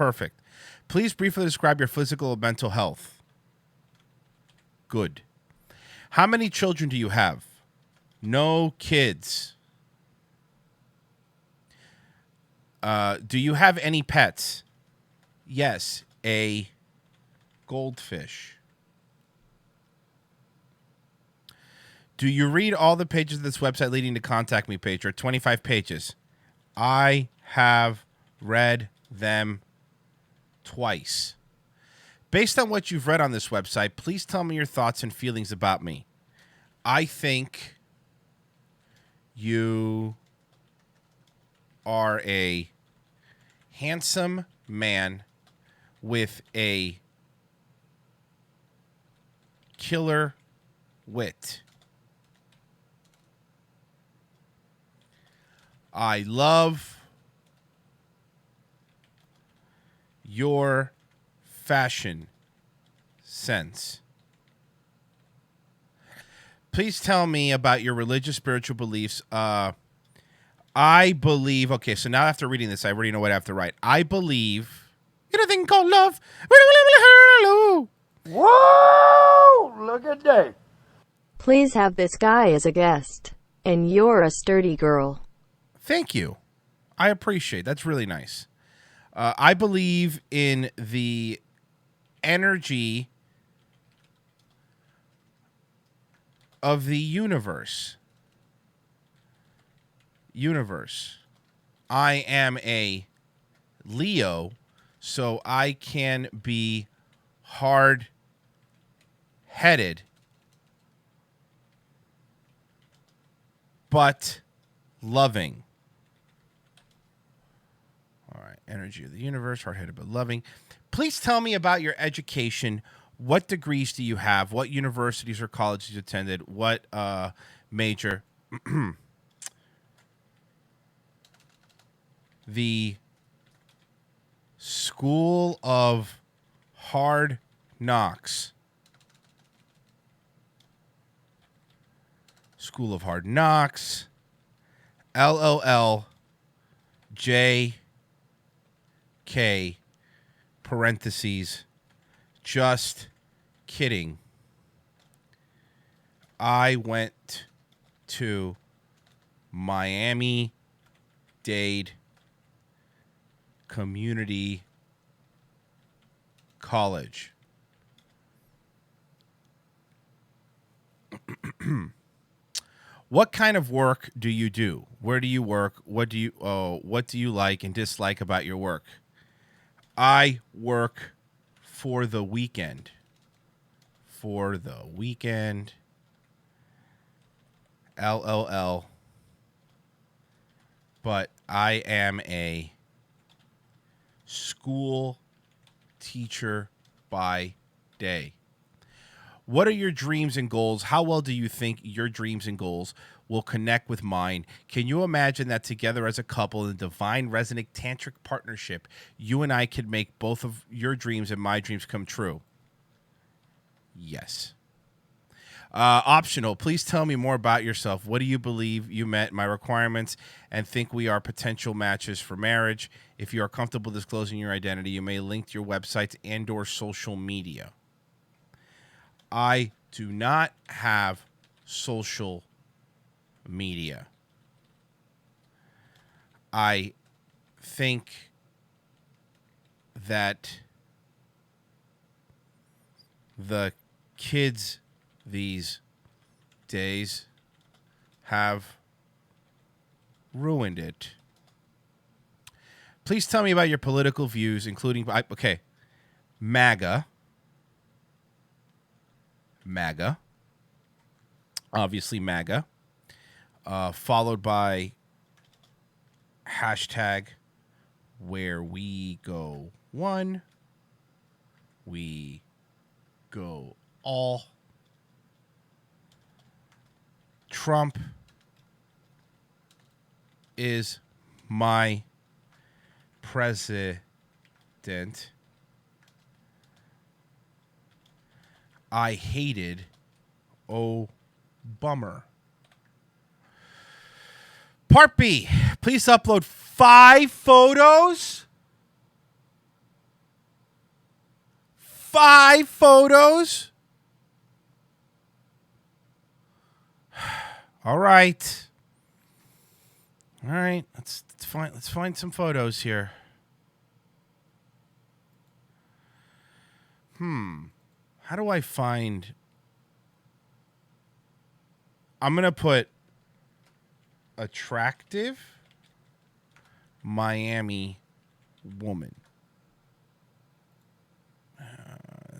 Perfect. Please briefly describe your physical or mental health. Good. How many children do you have? No kids. Do you have any pets? Yes, a goldfish. Do you read all the pages of this website leading to contact me page? There are 25 pages. I have read them twice. Based on what you've read on this website, please tell me your thoughts and feelings about me. I think you are a handsome man with a killer wit. I love your fashion sense. Please tell me about your religious, spiritual beliefs. I believe, okay, so now after reading this, I already know what I have to write. I believe in a thing called love. Whoa! Look at that. Please have this guy as a guest. And you're a sturdy girl. Thank you. I appreciate it. That's really nice. I believe in the energy of the universe. I am a Leo, so I can be hard-headed, but loving. All right, energy of the universe, hard-headed but loving. Please tell me about your education. What degrees do you have? What universities or colleges you attended? What major? The School of Hard Knocks. School of Hard Knocks. LOL. JK. Parentheses. Just kidding. I went to Miami-Dade Community College. What kind of work do you do? Where do you work? What do you like and dislike about your work? I work for the weekend. For the weekend. LOL. But I am a school teacher by day. What are your dreams and goals? How well do you think your dreams and goals will connect with mine? Can you imagine that together as a couple in a divine resonant tantric partnership, you and I could make both of your dreams and my dreams come true? Yes. Optional. Please tell me more about yourself. What do you believe you met my requirements and think we are potential matches for marriage? If you are comfortable disclosing your identity, you may link to your websites and/or social media. I do not have social media. I think that the kids these days have ruined it. Please tell me about your political views, including, MAGA. Obviously MAGA. Followed by hashtag where we go one, we go all. Trump is my president. I hated bummer. Part B. Please upload 5 photos 5 photos? All right. All right. Let's find some photos here. How do I find... I'm going to put attractive Miami woman.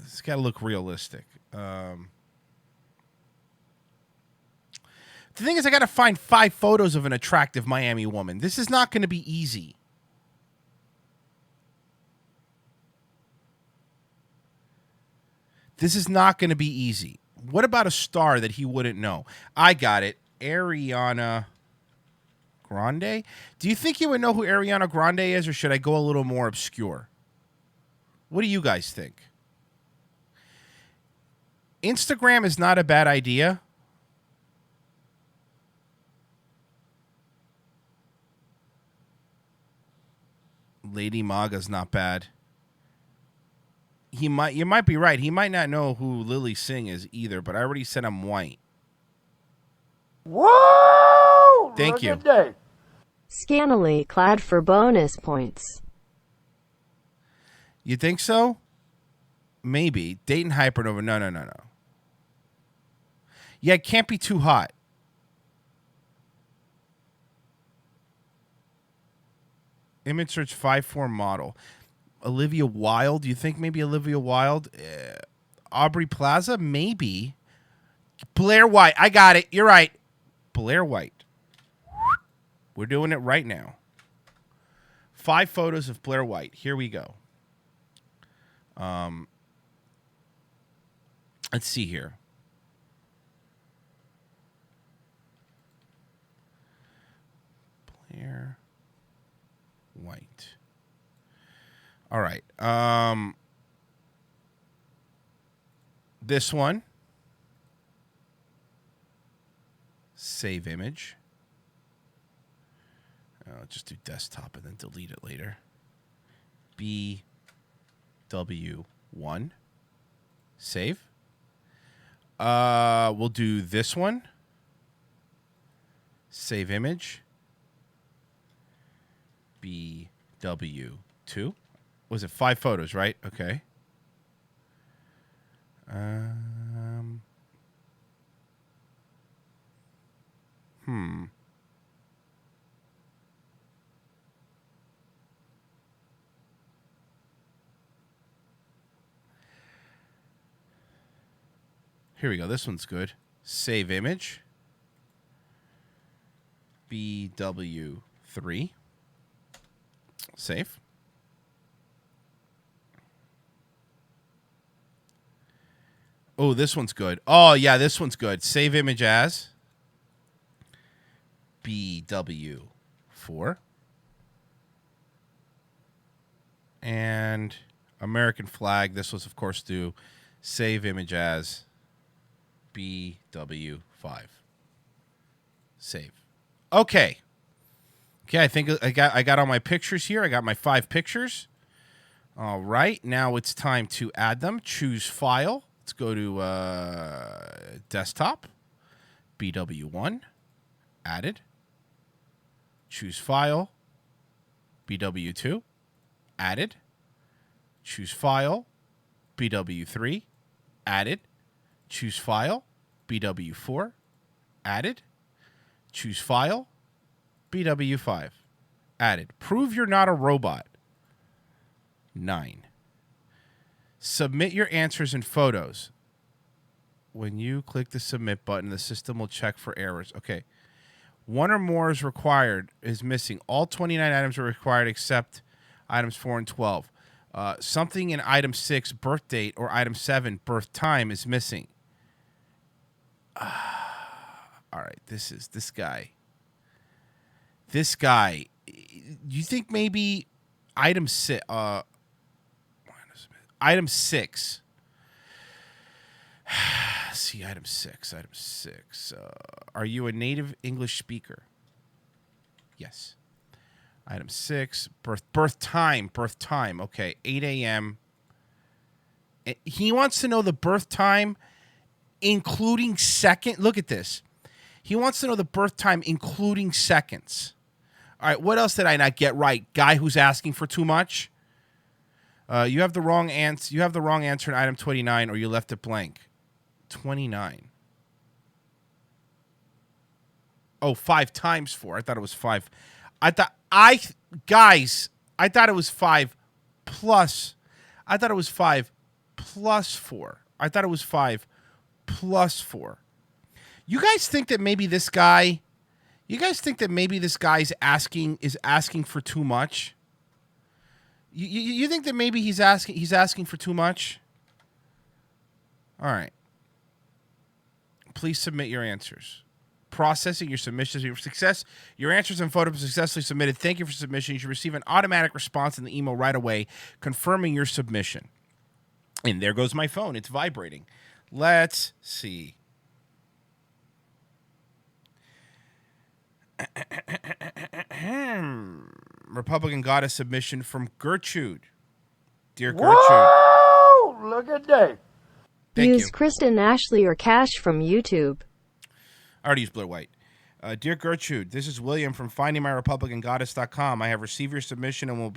It's got to look realistic. The thing is, I got to find 5 photos of an attractive Miami woman. This is not going to be easy. This is not going to be easy. What about a star that he wouldn't know? I got it. Ariana Grande? Do you think he would know who Ariana Grande is, or should I go a little more obscure? What do you guys think? Instagram is not a bad idea. Lady Maga's not bad. You might be right. He might not know who Lily Singh is either, but I already said I'm white. Whoa! Thank you. Look at that. Scantily clad for bonus points. You think so? Maybe. Dayton Hypernova. No. Yeah, it can't be too hot. Image search 5'4" model. Olivia Wilde. Do you think maybe Olivia Wilde? Aubrey Plaza? Maybe. Blair White. I got it. You're right. Blair White. We're doing it right now. 5 photos of Blair White. Here we go. Let's see here. Blair White. All right. This one. Save image. I'll just do desktop and then delete it later. BW1. Save. We'll do this one. Save image. BW2. Was it 5 photos, right? Okay. Here we go. This one's good. Save image. BW3. Save. Oh, this one's good. Oh, yeah, this one's good. Save image as BW4. And American flag. This was, of course, do save image as BW5. Save. Okay. Okay, I think I got all my pictures here. I got my 5 pictures. All right, now it's time to add them. Choose file. Let's go to desktop. BW1. Added. Choose file. BW2. Added. Choose file. BW3. Added. Choose file. BW4. Added. Choose file. BW5. Added. Prove you're not a robot. 9. Submit your answers and photos. When you click the submit button, the system will check for errors. Okay. 1 or more is required, is missing. All 29 items are required except items 4 and 12. Something in item 6, birth date, or item 7, birth time, is missing. All right. This guy. This guy. You think maybe item 6... Item 6. See, item 6. Item 6. Are you a native English speaker? Yes. Item 6. Birth time. Birth time. Okay. 8 a.m. He wants to know the birth time, including second. Look at this. He wants to know the birth time, including seconds. All right, what else did I not get right? Guy who's asking for too much. You have the wrong answer. You have the wrong answer in item 29, or you left it blank. 29. Oh, 5 times 4. I thought it was 5. Guys, I thought it was 5 plus. I thought it was 5 plus 4. I thought it was 5 plus 4. You guys think that maybe this guy? You guys think that maybe this guy's asking for too much? You think that maybe he's asking for too much? All right. Please submit your answers. Processing your submissions. Your success. Your answers and photos successfully submitted. Thank you for submission. You should receive an automatic response in the email right away confirming your submission. And there goes my phone. It's vibrating. Let's see. Republican got a submission from Gertrude. Dear Gertrude. Whoa! Look at that. Use Kristen Ashley or Cash from YouTube. I already used Blair White. Dear Gertrude, this is William from FindingMyRepublicanGoddess.com. I have received your submission and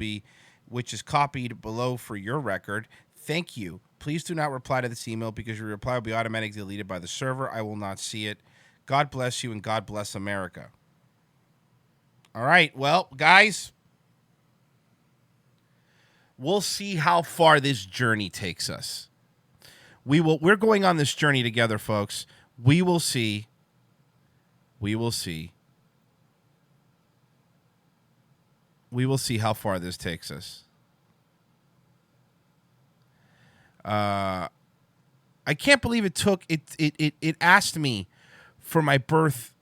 which is copied below for your record. Thank you. Please do not reply to this email because your reply will be automatically deleted by the server. I will not see it. God bless you and God bless America. All right. Well, guys, we'll see how far this journey takes us. We're going on this journey together, folks. We will see. We will see. We will see how far this takes us. I can't believe it took it asked me for my birth.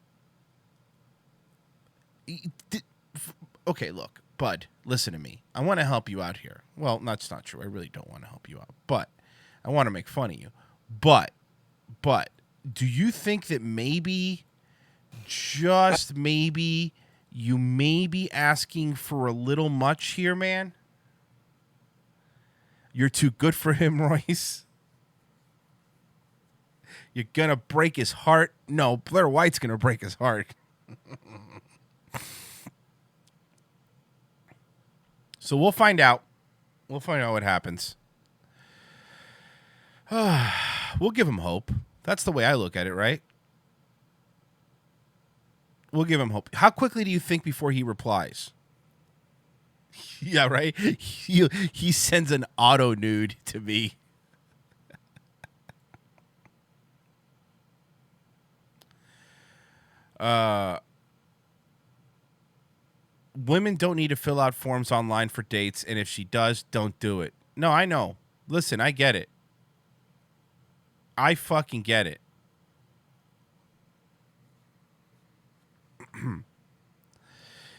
Okay, look, bud, listen to me. I want to help you out here. Well, that's not true. I really don't want to help you out, but I want to make fun of you. But do you think that maybe, just maybe, you may be asking for a little much here, man? You're too good for him, Royce. You're going to break his heart. No, Blair White's going to break his heart. So we'll find out. We'll find out what happens. We'll give him hope. That's the way I look at it, right? We'll give him hope. How quickly do you think before he replies? Yeah, right? He sends an auto nude to me. Women don't need to fill out forms online for dates, and if she does, don't do it. No, I know. Listen, I get it. I fucking get it.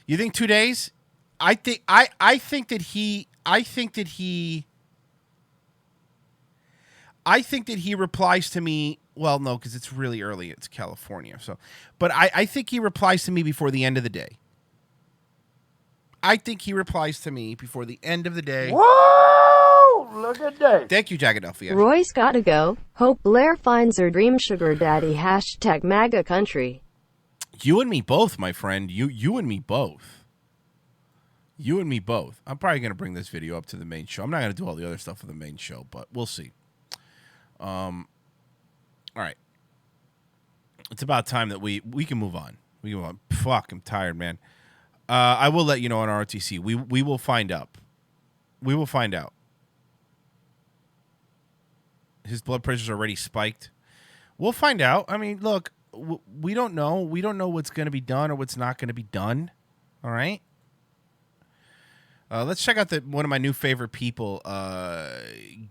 You think 2 days? I think that he replies to me. Well, no, because it's really early. It's California. But I think he replies to me before the end of the day. I think he replies to me before the end of the day. Whoa! Look at that. Thank you, Jagadelphia. Royce gotta go. Hope Blair finds her dream sugar daddy. # MAGA country. You and me both, my friend. You and me both. You and me both. I'm probably going to bring this video up to the main show. I'm not going to do all the other stuff for the main show, but we'll see. All right. It's about time that we can move on. We can move on. Fuck, I'm tired, man. I will let you know on ROTC. We will find out. We will find out. His blood pressure's already spiked. We'll find out. I mean, look, we don't know. We don't know what's going to be done or what's not going to be done. All right? Let's check out one of my new favorite people,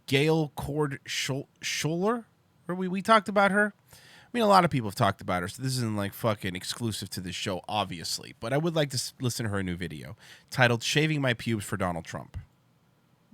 Gail Chord Schuler. We talked about her. I mean, a lot of people have talked about her, so this isn't like fucking exclusive to this show, obviously. But I would like to listen to her new video titled Shaving My Pubes for Donald Trump.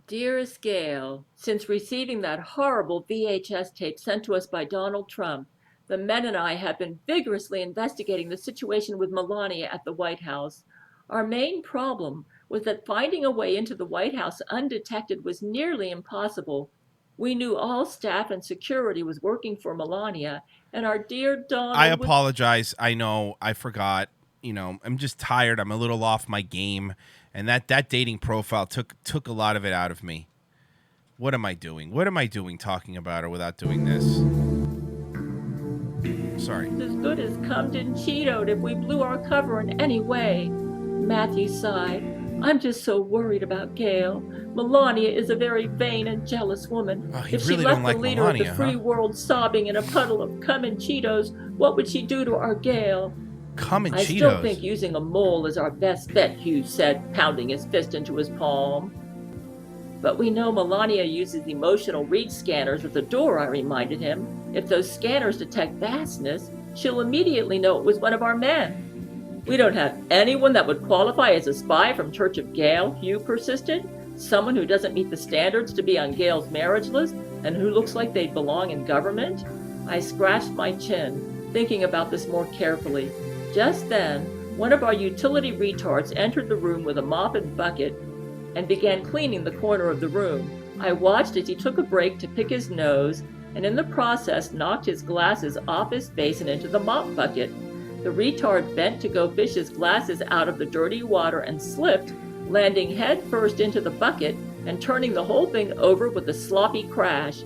Dearest Gail, since receiving that horrible VHS tape sent to us by Donald Trump, the men and I have been vigorously investigating the situation with Melania at the White House. Our main problem was that finding a way into the White House undetected was nearly impossible. We knew all staff and security was working for Melania, and our dear Donald I apologize. I know. I forgot. You know, I'm just tired. I'm a little off my game. And that dating profile took a lot of it out of me. What am I doing? What am I doing talking about her without doing this? Sorry. As good as cummed and Cheetoed if we blew our cover in any way. Matthew sighed. I'm just so worried about Gail. Melania is a very vain and jealous woman. Oh, if she really left don't the like leader Melania, of the free world sobbing in a puddle of cum and Cheetos, what would she do to our Gail? Cum and I Cheetos? still think using a mole is our best bet, Hugh said, pounding his fist into his palm. But we know Melania uses emotional read scanners at the door, I reminded him. If those scanners detect vastness, she'll immediately know it was one of our men. We don't have anyone that would qualify as a spy from Church of Gail, Hugh persisted. Someone who doesn't meet the standards to be on Gail's marriage list and who looks like they belong in government? I scratched my chin, thinking about this more carefully. Just then, one of our utility retards entered the room with a mop and bucket and began cleaning the corner of the room. I watched as he took a break to pick his nose and in the process knocked his glasses off his face and into the mop bucket. The retard bent to go fish his glasses out of the dirty water and slipped, landing head first into the bucket and turning the whole thing over with a sloppy crash.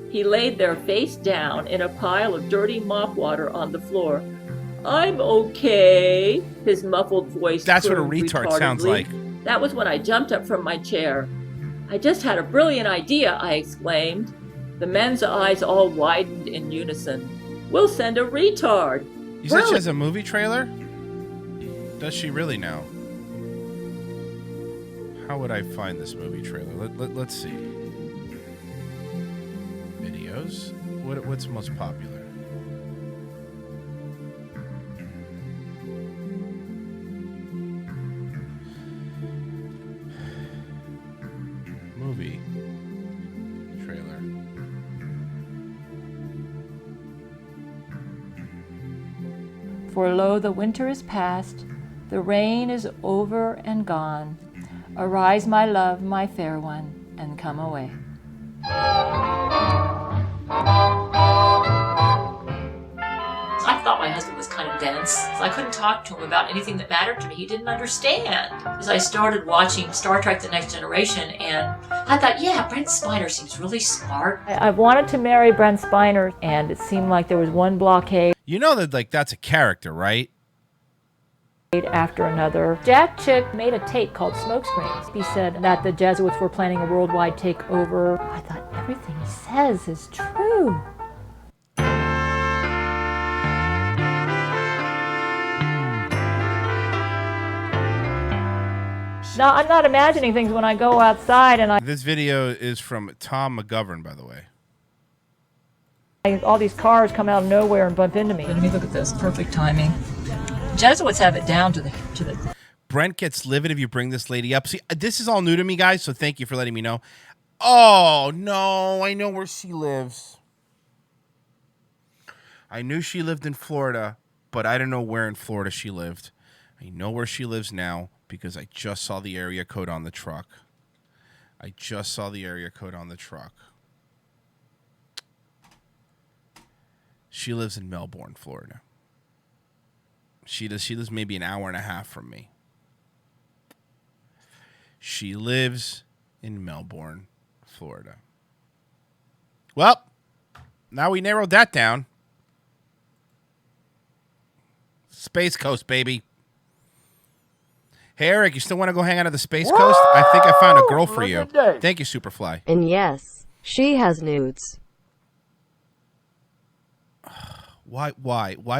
He laid there face down in a pile of dirty mop water on the floor. I'm okay, his muffled voice. That's what a retard sounds like. That was when I jumped up from my chair. I just had a brilliant idea, I exclaimed. The men's eyes all widened in unison. We'll send a retard. You said she has a movie trailer? Does she really now? How would I find this movie trailer? Let's see. Videos. What's most popular? Movie trailer. For lo, the winter is past, the rain is over and gone. Arise, my love, my fair one, and come away. I thought my husband was kind of dense, so I couldn't talk to him about anything that mattered to me. He didn't understand. As I started watching Star Trek The Next Generation, and I thought, yeah, Brent Spiner seems really smart. I wanted to marry Brent Spiner, and it seemed like there was one blockade. You know that, like, that's a character, right? After another. Jack Chick made a tape called Smokescreens. He said that the Jesuits were planning a worldwide takeover. I thought everything he says is true. Now, I'm not imagining things when I go outside and This video is from Tom McGovern, by the way. all these cars come out of nowhere and bump into me. Let me look at this. Perfect timing. Jesuits have it down to the. Brent gets livid if you bring this lady up. See, this is all new to me, guys, so thank you for letting me know. Oh, no, I know where she lives. I knew she lived in Florida, but I didn't know where in Florida she lived. I know where she lives now because I just saw the area code on the truck. She lives in Melbourne, Florida. She lives maybe an hour and a half from me. She lives in Melbourne, Florida. Well, now we narrowed that down. Space Coast, baby. Hey, Eric, you still want to go hang out at the Space Coast? I think I found a girl for you. Thank you, Superfly. And yes, she has nudes. Why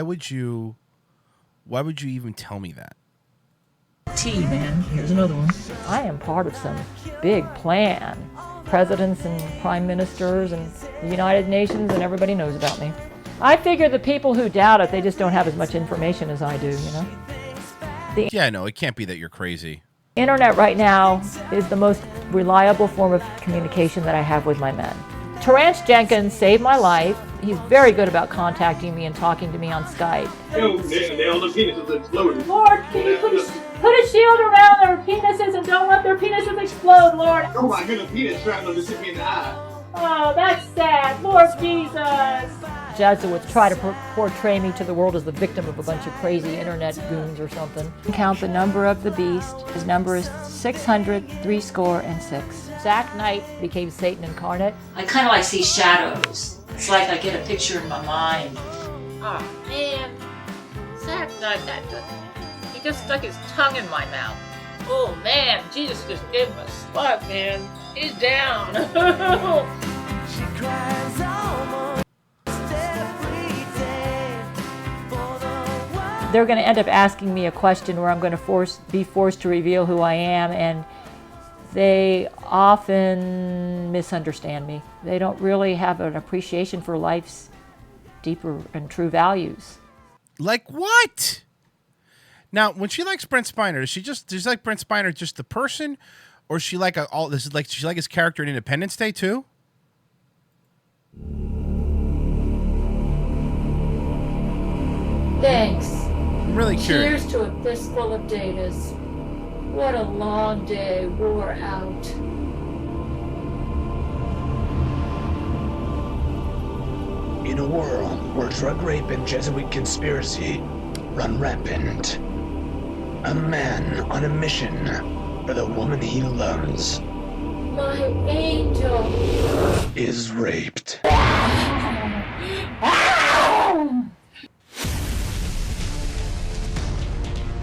would you even tell me that? Tea, man. Here's another one. I am part of some big plan. Presidents and prime ministers and the United Nations, and everybody knows about me. I figure the people who doubt it, they just don't have as much information as I do, you know? Yeah, no, it can't be that you're crazy. Internet right now is the most reliable form of communication that I have with my men. Terrence Jenkins saved my life. He's very good about contacting me and talking to me on Skype. Yo, nail the penises exploding. Lord, can you put a shield around their penises and don't let their penises explode, Lord? Oh my goodness, penis shrapnel just hit me in the eye. Oh, that's sad. Lord Jesus. Jesuits try to portray me to the world as the victim of a bunch of crazy internet goons or something. Count the number of the beast. His number is 600, 6. Zack Knight became Satan incarnate. I kind of like see shadows. It's like I get a picture in my mind. Oh, man. Zack Knight, he just stuck his tongue in my mouth. Oh, man. Jesus just gave him a slug, man. He's down. She cries almost every day for the one. They're going to end up asking me a question where I'm going to be forced to reveal who I am, and they often misunderstand me. They don't really have an appreciation for life's deeper and true values. Like what? Now, when she likes Brent Spiner, does she like Brent Spiner just the person, or is she like she like his character in Independence Day too? Thanks. I'm really curious. Cheers to a fistful of datas. What a long day wore out. In a world where drug rape and Jesuit conspiracy run rampant, a man on a mission for the woman he loves My angel. is raped.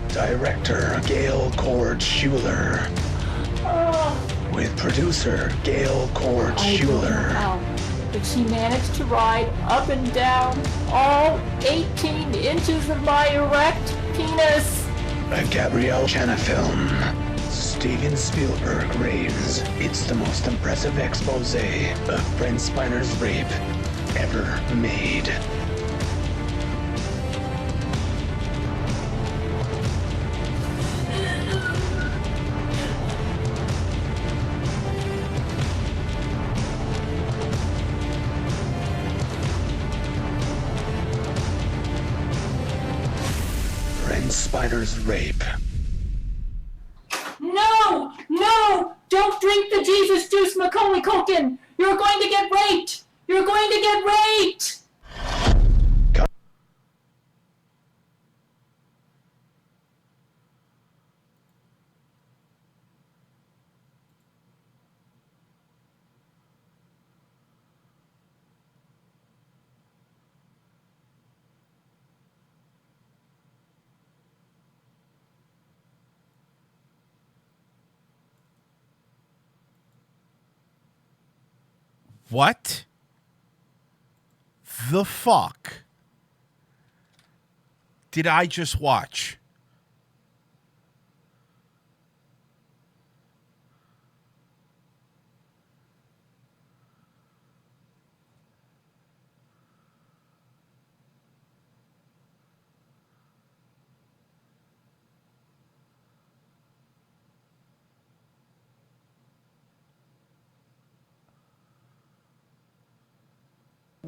Director Gail Chord Schuler with producer Gail Chord Schuler. But she managed to ride up and down all 18 inches of my erect penis. A Gabrielle Chana film. Steven Spielberg raves it's the most impressive expose of Brent Spiner's rape ever made. Brent Spiner's rape. No! No! Don't drink the Jesus juice, Macaulay Culkin! You're going to get raped! You're going to get raped! What the fuck did I just watch?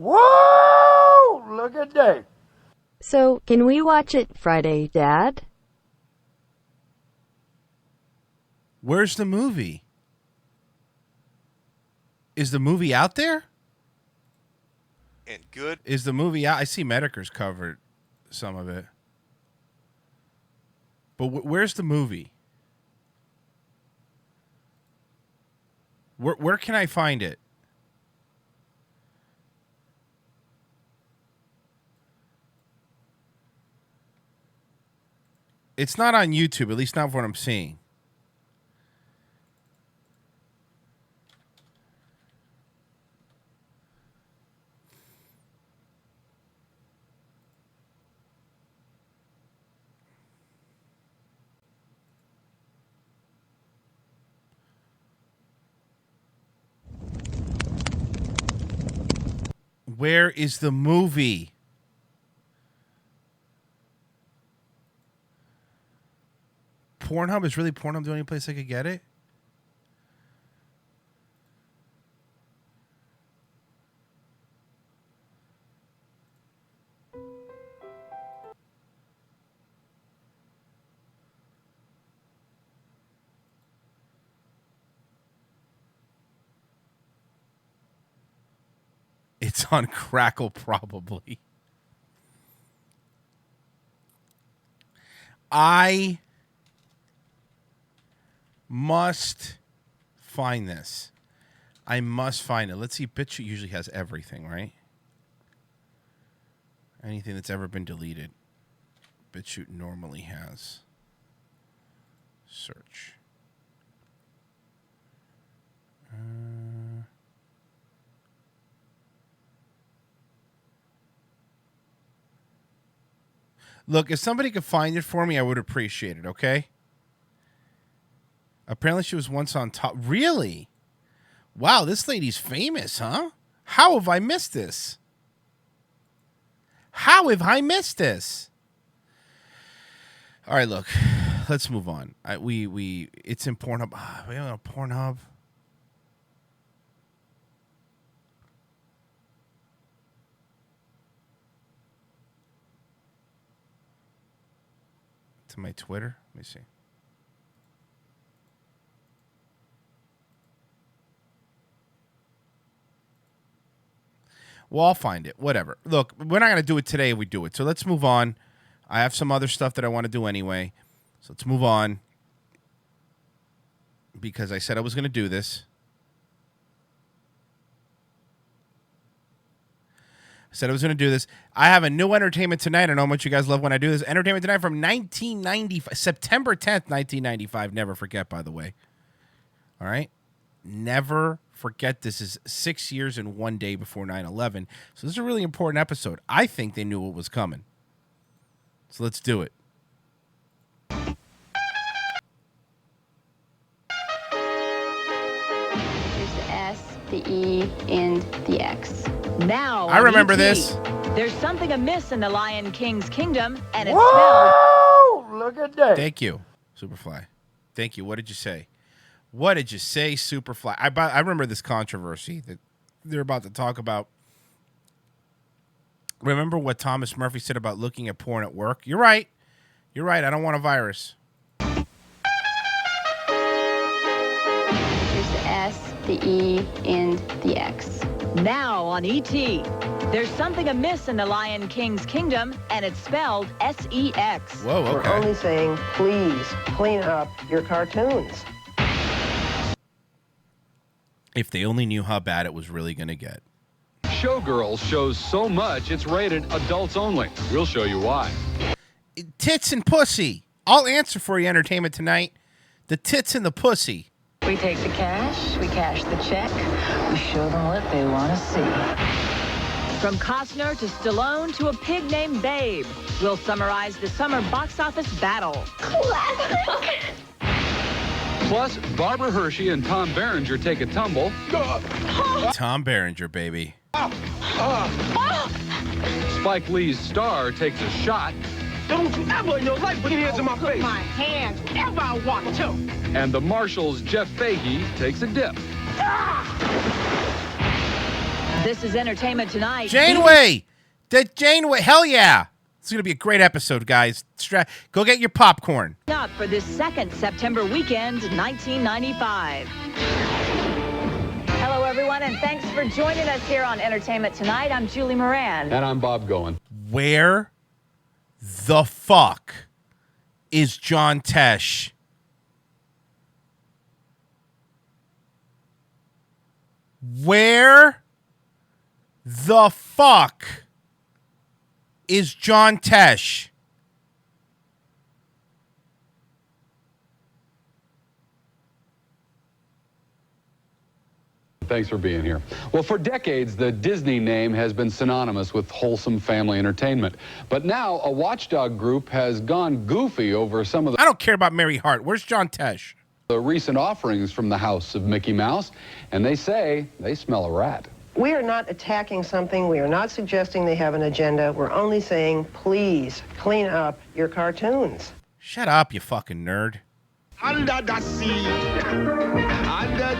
Whoa! Look at that. So, can we watch it Friday, Dad? Where's the movie? Is the movie out there? And good. Is the movie out? I see Medicare's covered some of it. But where's the movie? Where can I find it? It's not on YouTube, at least not what I'm seeing. Where is the movie? Pornhub? Is really Pornhub the only place I could get it? It's on Crackle, probably. I must find this. I must find it. Let's see. BitChute usually has everything, right? Anything that's ever been deleted, BitChute normally has. Search. Look, if somebody could find it for me, I would appreciate it, okay? Apparently she was once on top. Really? Wow, this lady's famous, huh? How have I missed this? How have I missed this? All right, look. Let's move on. It's in Pornhub. We have a Pornhub. To my Twitter. Let me see. Well, I'll find it. Whatever. Look, we're not going to do it today. We do it. So let's move on. I have some other stuff that I want to do anyway. So let's move on. Because I said I was going to do this. I have a new Entertainment Tonight. I don't know how much you guys love when I do this. Entertainment Tonight from 1995. September 10th, 1995. Never forget, by the way. All right? Never forget, this is 6 years and 1 day before 9/11. So this is a really important episode. I think they knew what was coming. So let's do it. There's the S, the E, and the X. Now, I remember ET. this. There's something amiss in the Lion King's kingdom, and it's Whoa! Look at that. Thank you, Superfly. Thank you. What did you say? What did you say, Superfly? I remember this controversy that they're about to talk about. Remember what Thomas Murphy said about looking at porn at work? You're right. You're right. I don't want a virus. There's the S, the E, and the X. Now on ET. There's something amiss in the Lion King's kingdom, and it's spelled S-E-X. Whoa, okay. We're only saying, please clean up your cartoons. If they only knew how bad it was really going to get. Showgirls shows so much it's rated adults only. We'll show you why. Tits and pussy. I'll answer for you, Entertainment Tonight. The tits and the pussy. We take the cash, we cash the check, we show them what they want to see. From Costner to Stallone to a pig named Babe, we'll summarize the summer box office battle. Plus, Barbara Hershey and Tom Berenger take a tumble. Tom Berenger, baby. Spike Lee's Star takes a shot. Don't you ever in your life put your hands in my face. My hands ever I want to. And the Marshals' Jeff Fahey takes a dip. This is Entertainment Tonight. Janeway! The Janeway. Hell yeah. It's going to be a great episode, guys. Go get your popcorn. Up for this second September weekend, 1995. Hello, everyone, and thanks for joining us here on Entertainment Tonight. I'm Julie Moran. And I'm Bob Goen. Where the fuck is John Tesh? Where the fuck is John Tesh? Thanks for being here. Well, for decades, the Disney name has been synonymous with wholesome family entertainment. But now, a watchdog group has gone goofy over some of the... I don't care about Mary Hart. Where's John Tesh? ...the recent offerings from the house of Mickey Mouse, and they say they smell a rat. We are not attacking something. We are not suggesting they have an agenda. We're only saying, please clean up your cartoons. Shut up, you fucking nerd. Under the sea.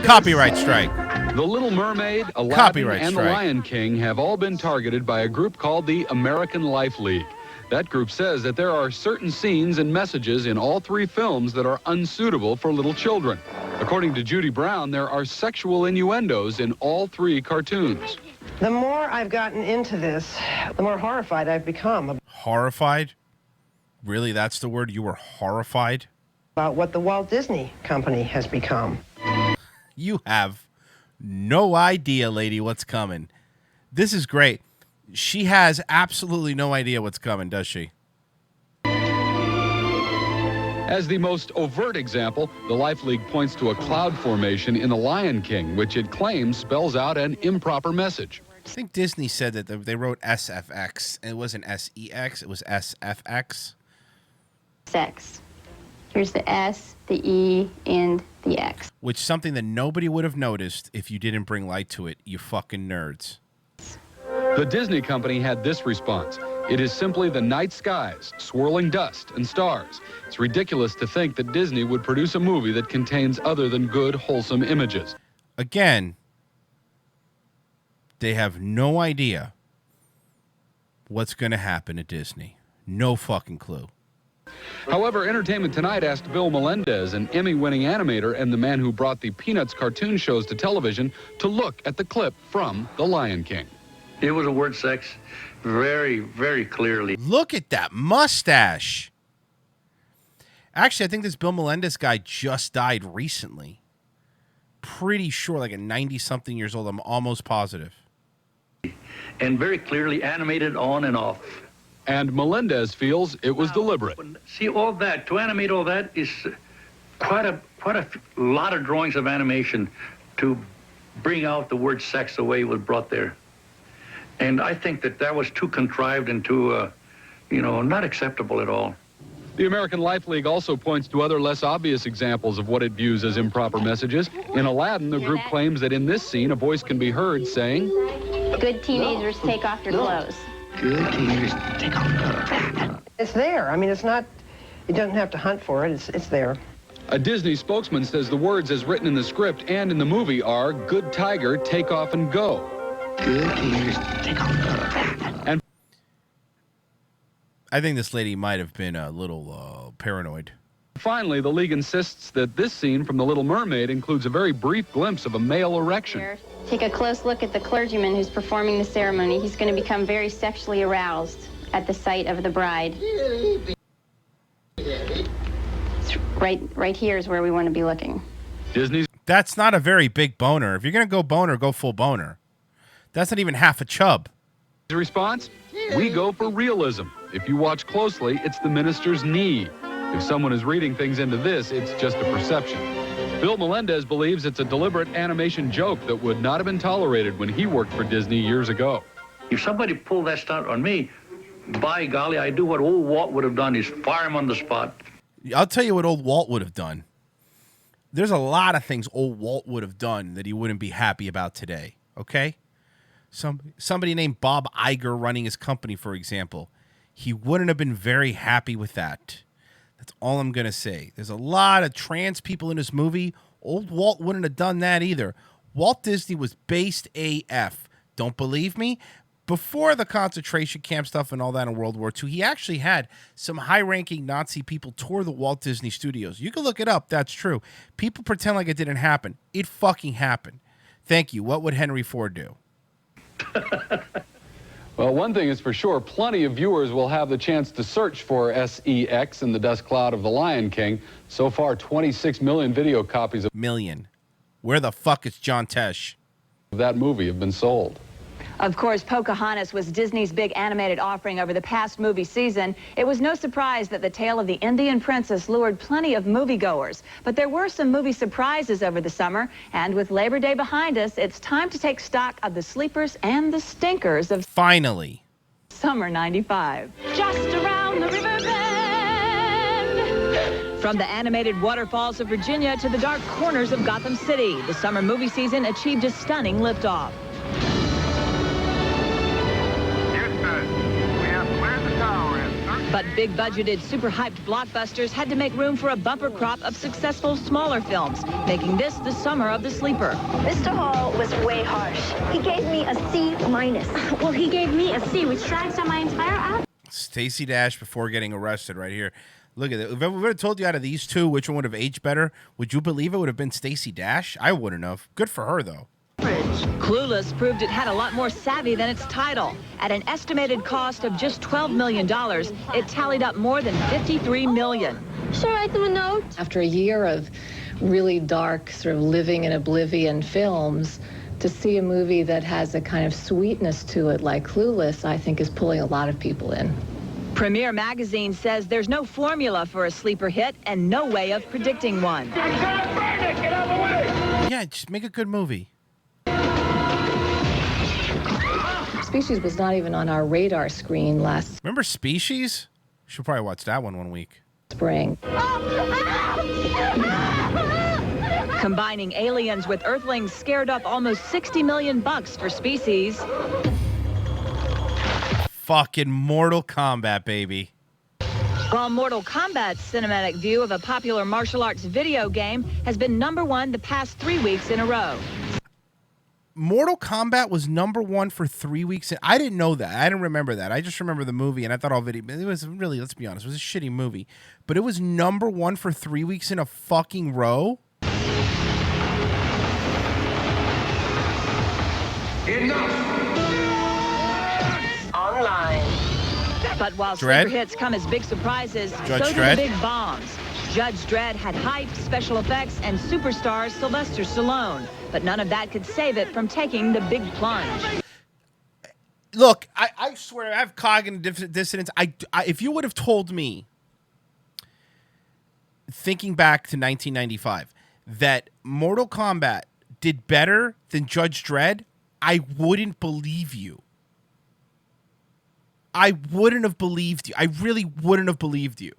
Copyright strike. The Little Mermaid, Aladdin, Copyright and strike. The Lion King have all been targeted by a group called the American Life League. That group says that there are certain scenes and messages in all three films that are unsuitable for little children. According to Judy Brown, there are sexual innuendos in all three cartoons. The more I've gotten into this, the more horrified I've become. Horrified? Really? That's the word? You were horrified? About what the Walt Disney Company has become. You have no idea, lady, what's coming. This is great. She has absolutely no idea what's coming, does she? As the most overt example, the Life League points to a cloud formation in The Lion King, which it claims spells out an improper message. I think Disney said that they wrote SFX. It wasn't SEX, it was SFX. Sex. Here's the S, the E, and the X. Which is something that nobody would have noticed if you didn't bring light to it, you fucking nerds. The Disney company had this response. It is simply the night skies, swirling dust, and stars. It's ridiculous to think that Disney would produce a movie that contains other than good, wholesome images. Again, they have no idea what's going to happen at Disney. No fucking clue. However, Entertainment Tonight asked Bill Melendez, an Emmy-winning animator and the man who brought the Peanuts cartoon shows to television, to look at the clip from The Lion King. It was a word sex very, very clearly. Look at that mustache. Actually, I think this Bill Melendez guy just died recently. Pretty sure, like a 90-something years old. I'm almost positive. And very clearly animated on and off. And Melendez feels it was deliberate. See, all that, to animate all that is quite a lot of drawings of animation to bring out the word sex the way it was brought there. And I think that was too contrived and too, not acceptable at all. The American Life League also points to other less obvious examples of what it views as improper messages. In Aladdin, the group claims that in this scene, a voice can be heard saying, Good teenagers take off your clothes. Good teenagers take off your clothes. It's there. I mean, it's not, you don't have to hunt for it. It's there. A Disney spokesman says the words as written in the script and in the movie are, Good tiger, take off and go. Good teenagers take off your clothes. And I think this lady might have been a little paranoid. Finally, the league insists that this scene from The Little Mermaid includes a very brief glimpse of a male erection. Take a close look at the clergyman who's performing the ceremony. He's going to become very sexually aroused at the sight of the bride. Right here is where we want to be looking. Disney's. That's not a very big boner. If you're going to go boner, go full boner. That's not even half a chub. Response? We go for realism. If you watch closely, it's the minister's knee. If someone is reading things into this, it's just a perception. Bill Melendez believes it's a deliberate animation joke that would not have been tolerated when he worked for Disney years ago. If somebody pulled that stunt on me, by golly, I'd do what old Walt would have done, is fire him on the spot. I'll tell you what old Walt would have done. There's a lot of things old Walt would have done that he wouldn't be happy about today, okay? Somebody named Bob Iger running his company, for example. He wouldn't have been very happy with that. That's all I'm going to say. There's a lot of trans people in this movie. Old Walt wouldn't have done that either. Walt Disney was based AF. Don't believe me? Before the concentration camp stuff and all that in World War II, he actually had some high-ranking Nazi people tour the Walt Disney Studios. You can look it up. That's true. People pretend like it didn't happen. It fucking happened. Thank you. What would Henry Ford do? Well, one thing is for sure, plenty of viewers will have the chance to search for SEX in the dust cloud of The Lion King. So far, 26 million video copies of Where the fuck is John Tesh? That movie have been sold. Of course, Pocahontas was Disney's big animated offering over the past movie season. It was no surprise that the tale of the Indian princess lured plenty of moviegoers. But there were some movie surprises over the summer, and with Labor Day behind us, it's time to take stock of the sleepers and the stinkers of Finally. Summer 95. Just around the river bend. From the animated waterfalls of Virginia to the dark corners of Gotham City, the summer movie season achieved a stunning liftoff. But big-budgeted, super-hyped blockbusters had to make room for a bumper crop of successful smaller films, making this the summer of the sleeper. Mr. Hall was way harsh. He gave me a C-. Well, he gave me a C, which drags on my entire outfit. Stacey Dash before getting arrested right here. Look at that. If I would have told you out of these two which one would have aged better, would you believe it would have been Stacey Dash? I wouldn't have. Good for her, though. Clueless proved it had a lot more savvy than its title. At an estimated cost of just $12 million, it tallied up more than $53 million. Should I write them a note? After a year of really dark, sort of living in oblivion films, to see a movie that has a kind of sweetness to it like Clueless, I think is pulling a lot of people in. Premiere Magazine says there's no formula for a sleeper hit and no way of predicting one. Yeah, just make a good movie. Species was not even on our radar screen last Remember Species? Should probably watch that one week. spring. Combining aliens with Earthlings scared up almost $60 million for Species. Fucking Mortal Kombat, baby. While Mortal Kombat's cinematic view of a popular martial arts video game has been #1 the past 3 weeks in a row. Mortal Kombat was #1 for 3 weeks. I didn't know that. I didn't remember that. I just remember the movie, and I thought all video. It was really, let's be honest, it was a shitty movie. But it was #1 for 3 weeks in a fucking row. Enough! Online. But while Dredd? sleeper hits come as big surprises, Judge so do Dredd? the big bombs. Judge Dredd had hype, special effects, and superstars Sylvester Stallone. But none of that could save it from taking the big plunge. Look, I swear, I have cognitive dissonance. If you would have told me, thinking back to 1995, that Mortal Kombat did better than Judge Dredd, I wouldn't believe you. I wouldn't have believed you. I really wouldn't have believed you.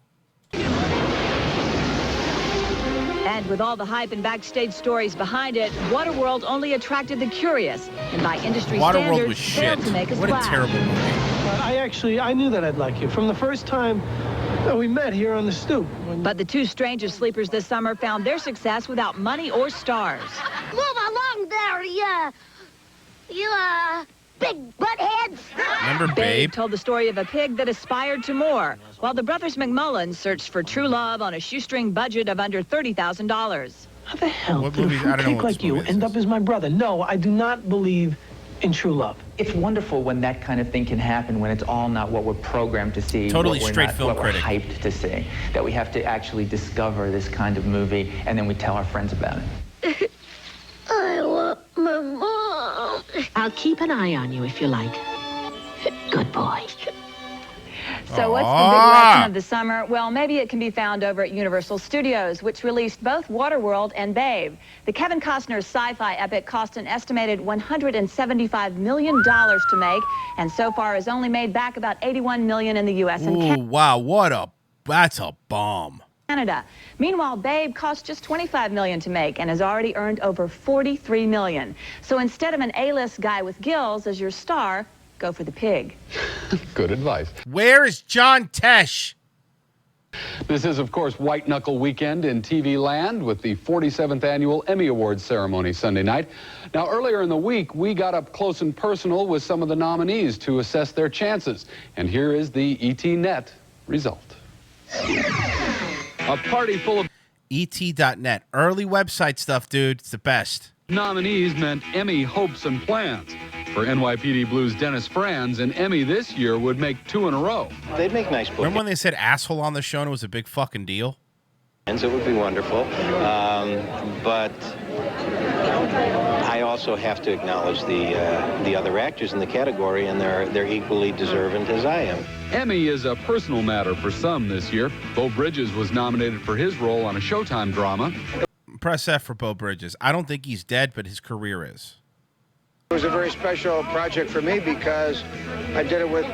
And with all the hype and backstage stories behind it, Waterworld only attracted the curious, and by industry Waterworld standards, was failed shit. to make a What a splash. terrible movie. I knew that I'd like you from the first time that we met here on the stoop. But the two strangest sleepers this summer found their success without money or stars. Move along there, you big buttheads. Remember Babe? Told the story of a pig that aspired to more, while the brothers McMullen searched for true love on a shoestring budget of under $30,000. How the hell What did movie? a I don't know fruitcake what like this you movie end up as my brother? No, I do not believe in true love. It's wonderful when that kind of thing can happen, when it's all not what we're programmed to see. Totally what we're straight not, film what critic. We're hyped to see. That we have to actually discover this kind of movie, and then we tell our friends about it. I want my mom. I'll keep an eye on you if you like. Good boy. So what's the big lesson of the summer? Well, maybe it can be found over at Universal Studios, which released both Waterworld and Babe. The Kevin Costner sci-fi epic cost an estimated $175 million to make, and so far has only made back about $81 million in the U.S. and Ooh, wow, that's a bomb. Canada. Meanwhile, Babe cost just $25 million to make and has already earned over $43 million. So instead of an A-list guy with gills as your star, go for the pig. Good advice. Where is John Tesh? This is, of course, White Knuckle Weekend in TV land with the 47th Annual Emmy Awards ceremony Sunday night. Now, earlier in the week, we got up close and personal with some of the nominees to assess their chances. And here is the ET.net result. A party full of ET.net. Early website stuff, dude. It's the best. nominees meant Emmy hopes and plans. For NYPD Blues' Dennis Franz, an Emmy this year would make 2 in a row. They'd make nice bookends. Remember when they said asshole on the show and it was a big fucking deal? It would be wonderful. But I also have to acknowledge the other actors in the category, and they're equally deserving as I am. Emmy is a personal matter for some this year. Beau Bridges was nominated for his role on a Showtime drama. Press F for Beau Bridges. I don't think he's dead, but his career is. It was a very special project for me because I did it with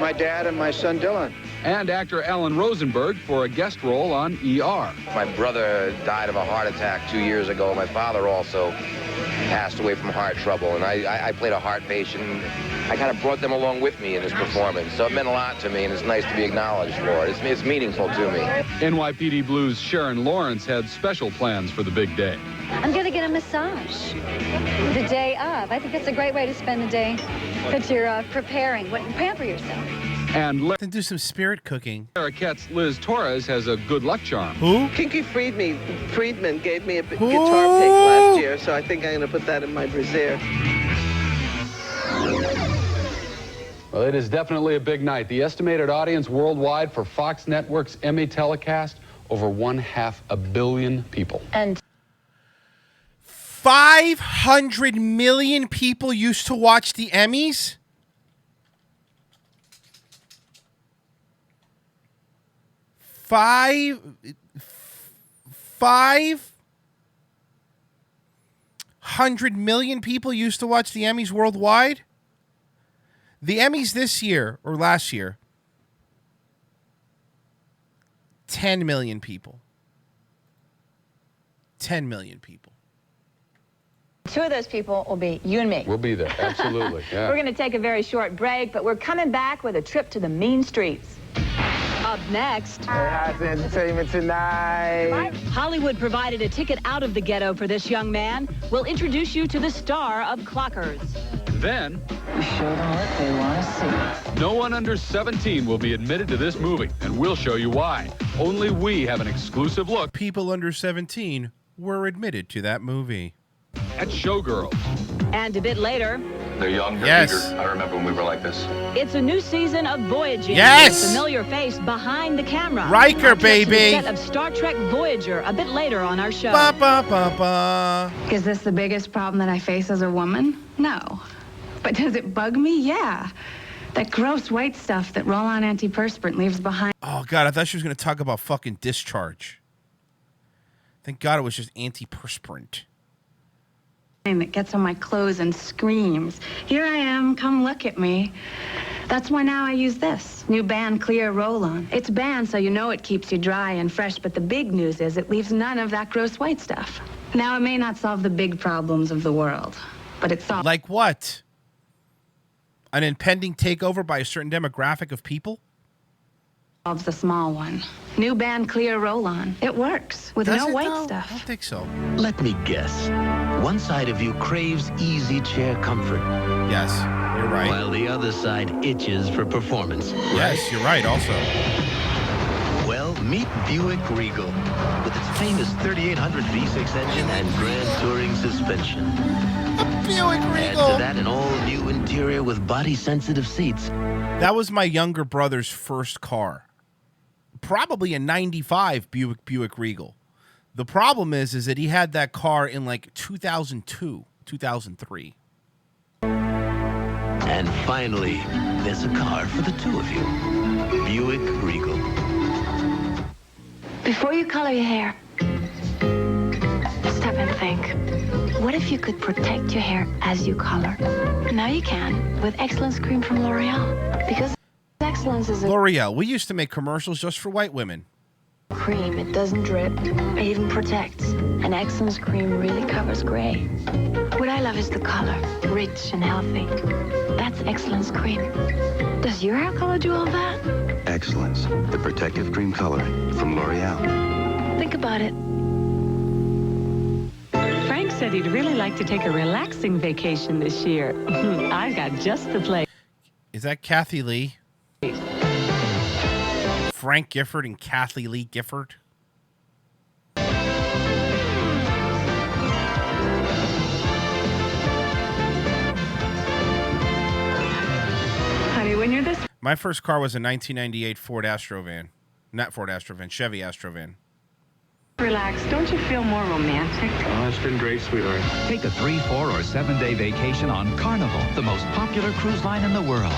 my dad and my son Dylan. And actor Alan Rosenberg for a guest role on ER. My brother died of a heart attack 2 years ago. My father also passed away from heart trouble, and I played a heart patient. I kind of brought them along with me in this performance, so it meant a lot to me, and it's nice to be acknowledged for it. It's meaningful to me. NYPD Blues' Sharon Lawrence had special plans for the big day. I'm going to get a massage the day of. I think that's a great way to spend the day that you're preparing. Pamper yourself. And then do some spirit cooking. Arquette's Liz Torres has a good luck charm. Who? Kinky Friedman gave me a guitar pick last year, so I think I'm going to put that in my brassiere. Well, it is definitely a big night. The estimated audience worldwide for Fox Network's Emmy telecast, over 1/2 billion people. And 500 million people used to watch the Emmys? Five 500 million people used to watch the Emmys worldwide? The Emmys this year, or last year, 10 million people. 10 million people. two of those people will be you and me. We'll be there, absolutely. Yeah. We're going to take a very short break, but we're coming back with a trip to the mean streets. Up next, How's entertainment tonight? Hollywood provided a ticket out of the ghetto for this young man. We'll introduce you to the star of Clockers. Then, We show them what they want to see. no one under 17 will be admitted to this movie, and we'll show you why. Only we have an exclusive look People under 17 were admitted to that movie. at Showgirls. And a bit later, They're young, they're Yes. eager. I remember when we were like this. it's a new season of Voyaging. Yes! With a familiar face behind the camera. Riker, Our trip to the baby. set of Star Trek Voyager a bit later on our show. Ba, ba, ba, ba. Is this the biggest problem that I face as a woman? No. But does it bug me? Yeah. That gross white stuff that roll-on antiperspirant leaves behind. Oh, God, I thought she was going to talk about fucking discharge. Thank God it was just antiperspirant. That gets on my clothes and screams, "Here I am, come look at me." That's why now I use this new Ban Clear Roll-On. It's banned so you know it keeps you dry and fresh, but the big news is it leaves none of that gross white stuff. Now, it may not solve the big problems of the world, but it solves... Like what? An impending takeover by a certain demographic of people? solves the small one. New Ban Clear Roll-On. It works with Does no it, white though? stuff. I don't think so. Let me guess. One side of you craves easy chair comfort. Yes, you're right. While the other side itches for performance. Yes, you're right also. Well, meet Buick Regal with its famous 3800 V6 engine and Grand Touring suspension. Buick Regal. Add to that an all-new interior with body-sensitive seats. That was my younger brother's first car. Probably a 95 Buick Regal. The problem is that he had that car in like 2002, 2003. And finally, there's a car for the two of you. Buick Regal. Before you color your hair, stop and think. What if you could protect your hair as you color? Now you can with Excellence Cream from L'Oreal. Because Excellence is a L'Oreal, we used to make commercials just for white women. cream. It doesn't drip. It even protects. And Excellence Cream really covers gray. What I love is the color. Rich and healthy. That's Excellence Cream. Does your hair color do all that? Excellence, the protective cream coloring from L'Oreal. Think about it. Frank said he'd really like to take a relaxing vacation this year. I've got just the place. Is that Kathy Lee? Frank Gifford and Kathy Lee Gifford? Honey, when you're this My first car was a 1998 Ford Astrovan. Not Ford Astrovan, Chevy Astrovan. relaxed, don't you feel more romantic? Oh, it's been great, sweetheart. Take a 3, 4, or 7-day vacation on Carnival, the most popular cruise line in the world.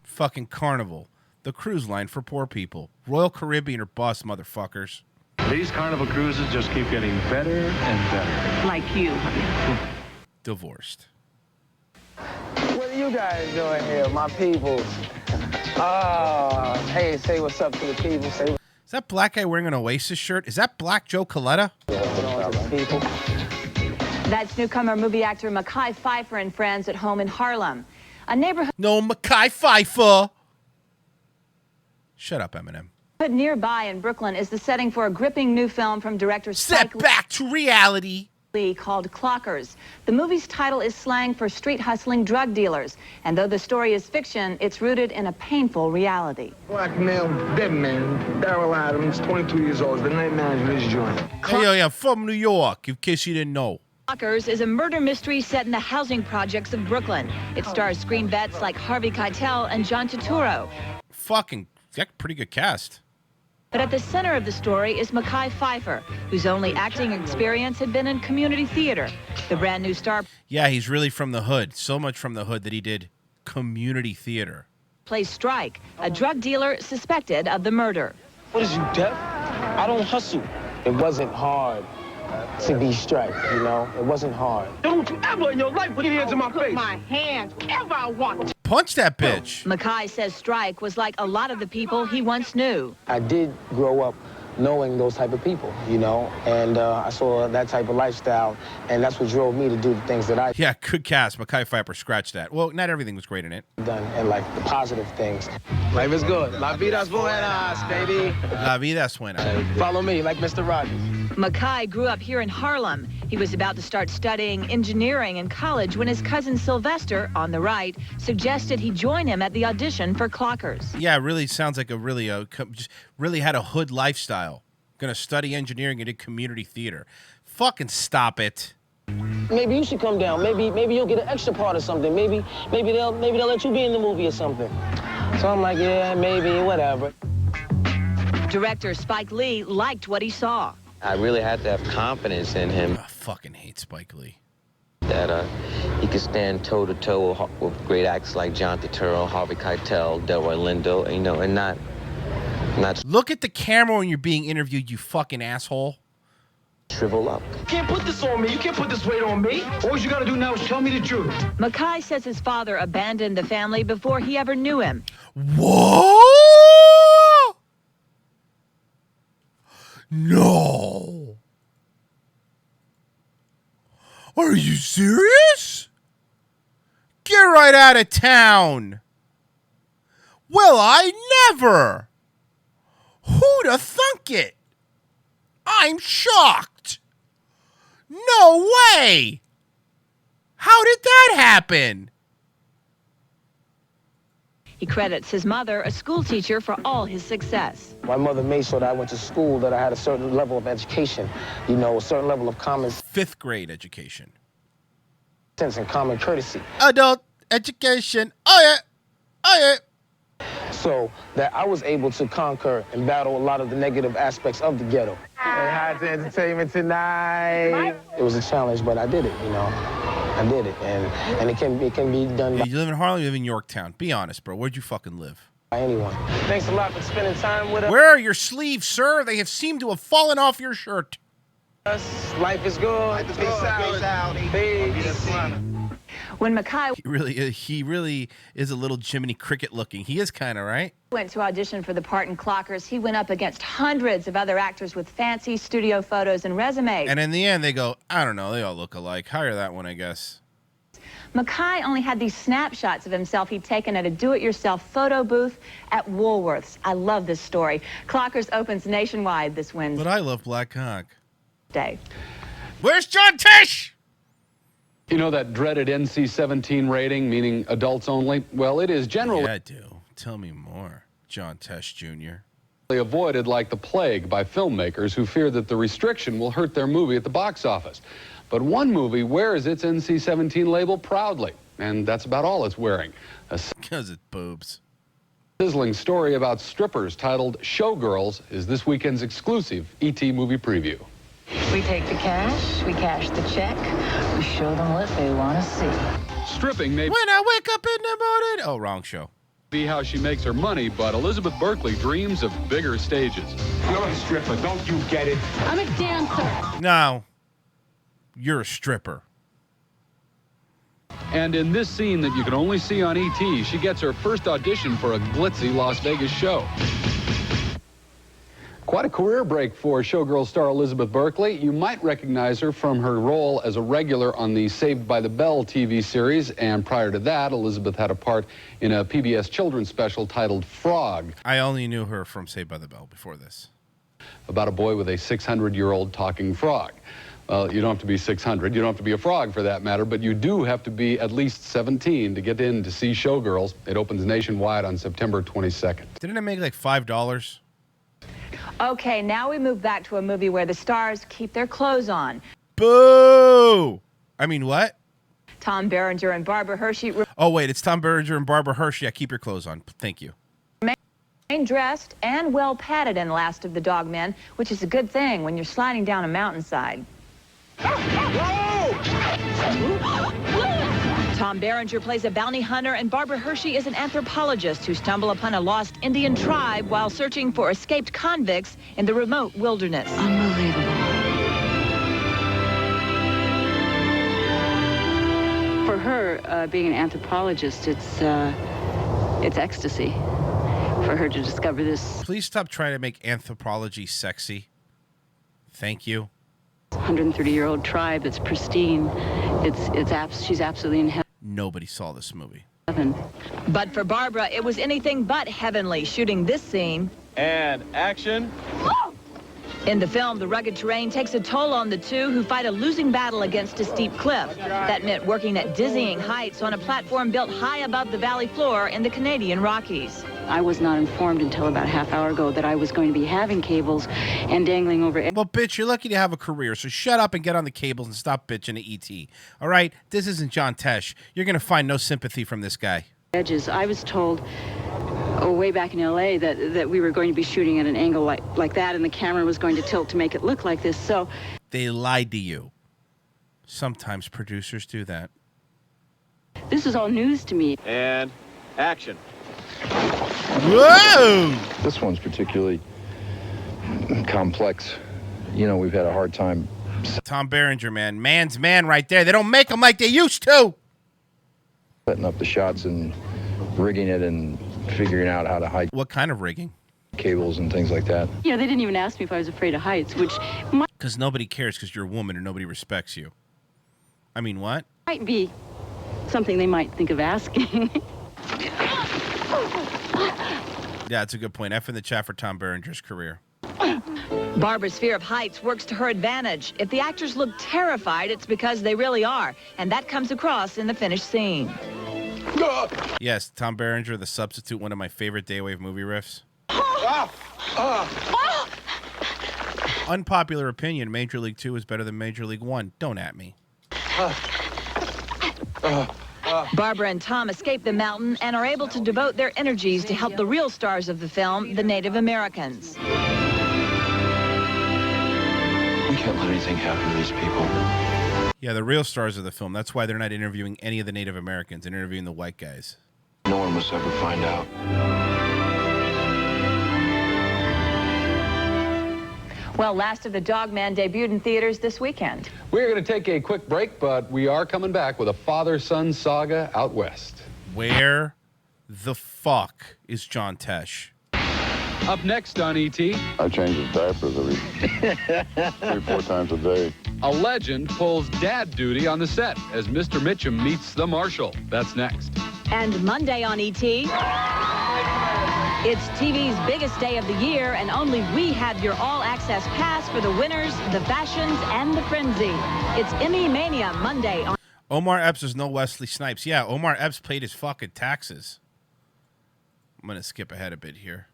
Fucking Carnival. The cruise line for poor people. Royal Caribbean or bust, motherfuckers. These Carnival cruises just keep getting better and better. Like you, honey. Divorced. What are you guys doing here, my peoples? Hey, say what's up to the people. Say Is that black guy wearing an Oasis shirt? Is that Black Joe Coletta? what's up to the people. That's newcomer movie actor Mekhi Phifer and friends at home in Harlem. A neighborhood No, Mekhi Phifer. Shut up, Eminem. nearby in Brooklyn is the setting for a gripping new film from director Spike Back to reality. Lee called Clockers. The movie's title is slang for street hustling drug dealers. And though the story is fiction, it's rooted in a painful reality. Black male, dead man, Daryl Adams, 22 years old, is the night manager of this joint. Hey, yo, yeah, from New York, in case you didn't know. Clockers is a murder mystery set in the housing projects of Brooklyn. It stars screen vets like Harvey Keitel and John Turturro. Fucking, got pretty good cast. But at the center of the story is Mekhi Phifer, whose only acting experience had been in community theater. The brand new star Yeah, he's really from the hood. So much from the hood that he did community theater. plays Strike, a drug dealer suspected of the murder. What is you, deaf? I don't hustle. It wasn't hard to be Strike, you know? It wasn't hard. Don't you ever in your life put your hands in my face. My hands wherever I want. Punch that bitch. Mekhi says Strike was like a lot of the people he once knew. I did grow up knowing those type of people, you know, and I saw that type of lifestyle, and that's what drove me to do the things that I Yeah, good cast. Mekhi Phifer scratched that. Well, not everything was great in it. done, and like the positive things. Life is good. La vida's buenas, baby. La vida es buena. Follow me, like Mr. Rogers. Mekhi grew up here in Harlem. He was about to start studying engineering in college when his cousin Sylvester, on the right, suggested he join him at the audition for Clockers. Yeah, it really sounds like a really, just really had a hood lifestyle. Gonna study engineering and did community theater. Fucking stop it. Maybe you should come down. Maybe you'll get an extra part or something. Maybe they'll let you be in the movie or something. So I'm like, yeah, maybe, whatever. Director Spike Lee liked what he saw. I really had to have confidence in him. I fucking hate Spike Lee. That he could stand toe-to-toe with great acts like John Turturro, Harvey Keitel, Delroy Lindo, you know, and not... Look at the camera when you're being interviewed, you fucking asshole. Shrivel up. You can't put this on me. You can't put this weight on me. All you gotta do now is tell me the truth. Mekhi says his father abandoned the family before he ever knew him. What? No. Are you serious? Get right out of town. Well, I never. Who'd have thunk it? I'm shocked. No way. How did that happen? He credits his mother, a school teacher, for all his success. My mother made sure that I went to school, that I had a certain level of education, you know, a certain level of common 5th grade education. sense and common courtesy. Adult education. Oh, yeah. Oh, yeah. So that I was able to conquer and battle a lot of the negative aspects of the ghetto. Hey, how's the entertainment tonight? It was a challenge, but I did it, you know. I did it, and it can be done Yeah, you live in Harlem, you live in Yorktown. Be honest, bro. Where'd you fucking live? by anyone. Thanks a lot for spending time with us. Where are your sleeves, sir? They have seemed to have fallen off your shirt. Life is good. Peace out. Peace. When Mekhi He really is a little Jiminy Cricket looking. He is kind of, right? went to audition for the part in Clockers, he went up against hundreds of other actors with fancy studio photos and resumes. And in the end, they go, I don't know, they all look alike. Hire that one, I guess. Mekhi only had these snapshots of himself he'd taken at a do-it-yourself photo booth at Woolworths. I love this story. Clockers opens nationwide this Wednesday. But I love Black Cock. Where's John Tish? You know that dreaded NC-17 rating, meaning adults only? Well, it is generally... Yeah, I do. Tell me more, John Tesh Jr. avoided like the plague by filmmakers who fear that the restriction will hurt their movie at the box office. But one movie wears its NC-17 label proudly, and that's about all it's wearing. Because it's boobs. Sizzling story about strippers titled Showgirls is this weekend's exclusive ET movie preview. We take the cash, we cash the check, we show them what they want to see. Stripping may When I wake up in the morning... Oh, wrong show. be how she makes her money, but Elizabeth Berkley dreams of bigger stages. You're a stripper, don't you get it? I'm a dancer. No. You're a stripper. And in this scene that you can only see on ET, she gets her first audition for a glitzy Las Vegas show. Quite a career break for Showgirl star Elizabeth Berkley. You might recognize her from her role as a regular on the Saved by the Bell TV series, and prior to that, Elizabeth had a part in a PBS children's special titled Frog. I only knew her from Saved by the Bell before this. About a boy with a 600-year-old talking frog. Well, you don't have to be 600, you don't have to be a frog for that matter, but you do have to be at least 17 to get in to see Showgirls. It opens nationwide on September 22nd. Didn't it make like $5? Okay, now we move back to a movie where the stars keep their clothes on. Boo! I mean, what? Tom Berenger and Barbara Hershey Oh, wait, it's Tom Berenger and Barbara Hershey. Yeah, keep your clothes on. Thank you. remain dressed and well padded in Last of the Dogmen, which is a good thing when you're sliding down a mountainside. Tom Berenger plays a bounty hunter, and Barbara Hershey is an anthropologist who stumble upon a lost Indian tribe while searching for escaped convicts in the remote wilderness. Unbelievable. For her, being an anthropologist, it's ecstasy for her to discover this. Please stop trying to make anthropology sexy. Thank you. 130-year-old tribe that's pristine. She's absolutely in Nobody saw this movie. heaven. But for Barbara, it was anything but heavenly shooting this scene. And action. In the film, the rugged terrain takes a toll on the two who fight a losing battle against a steep cliff. That meant working at dizzying heights on a platform built high above the valley floor in the Canadian Rockies. I was not informed until about a half hour ago that I was going to be having cables and dangling over. Well, bitch, you're lucky to have a career, so shut up and get on the cables and stop bitching at E.T. All right? This isn't John Tesh. You're going to find no sympathy from this guy. Edges. I was told way back in L.A. that we were going to be shooting at an angle like that, and the camera was going to tilt to make it look like this, so... They lied to you. Sometimes producers do that. This is all news to me. And action. Whoa! This one's particularly complex. You know, we've had a hard time. Tom Berenger, man. Man's man right there. They don't make them like they used to. Setting up the shots and rigging it and figuring out how to hide. What kind of rigging? Cables and things like that. You know, they didn't even ask me if I was afraid of heights, which Because nobody cares because you're a woman and nobody respects you. I mean, what? might be something they might think of asking. Yeah, that's a good point. F in the chat for Tom Berenger's career. Barbara's fear of heights works to her advantage. If the actors look terrified, it's because they really are. And that comes across in the finished scene. Yes, Tom Berenger, the substitute, one of my favorite Daywave movie riffs. Unpopular opinion, Major League 2 is better than Major League 1. Don't at me. Barbara and Tom escape the mountain and are able to devote their energies to help the real stars of the film, the Native Americans. We can't let anything happen to these people. Yeah, the real stars of the film. That's why they're not interviewing any of the Native Americans. They're interviewing the white guys. No one must ever find out. Well, Last of the Dogman debuted in theaters this weekend. We're going to take a quick break, but we are coming back with a father-son saga out west. Where the fuck is John Tesh? Up next on E.T. I change his diapers every 3-4 times a day. A legend pulls dad duty on the set as Mr. Mitchum meets the marshal. That's next. And Monday on E.T., it's TV's biggest day of the year, and only we have your all-access pass for the winners, the fashions, and the frenzy. It's Emmy Mania Monday on... Omar Epps is no Wesley Snipes. Yeah, Omar Epps paid his fucking taxes. I'm going to skip ahead a bit here.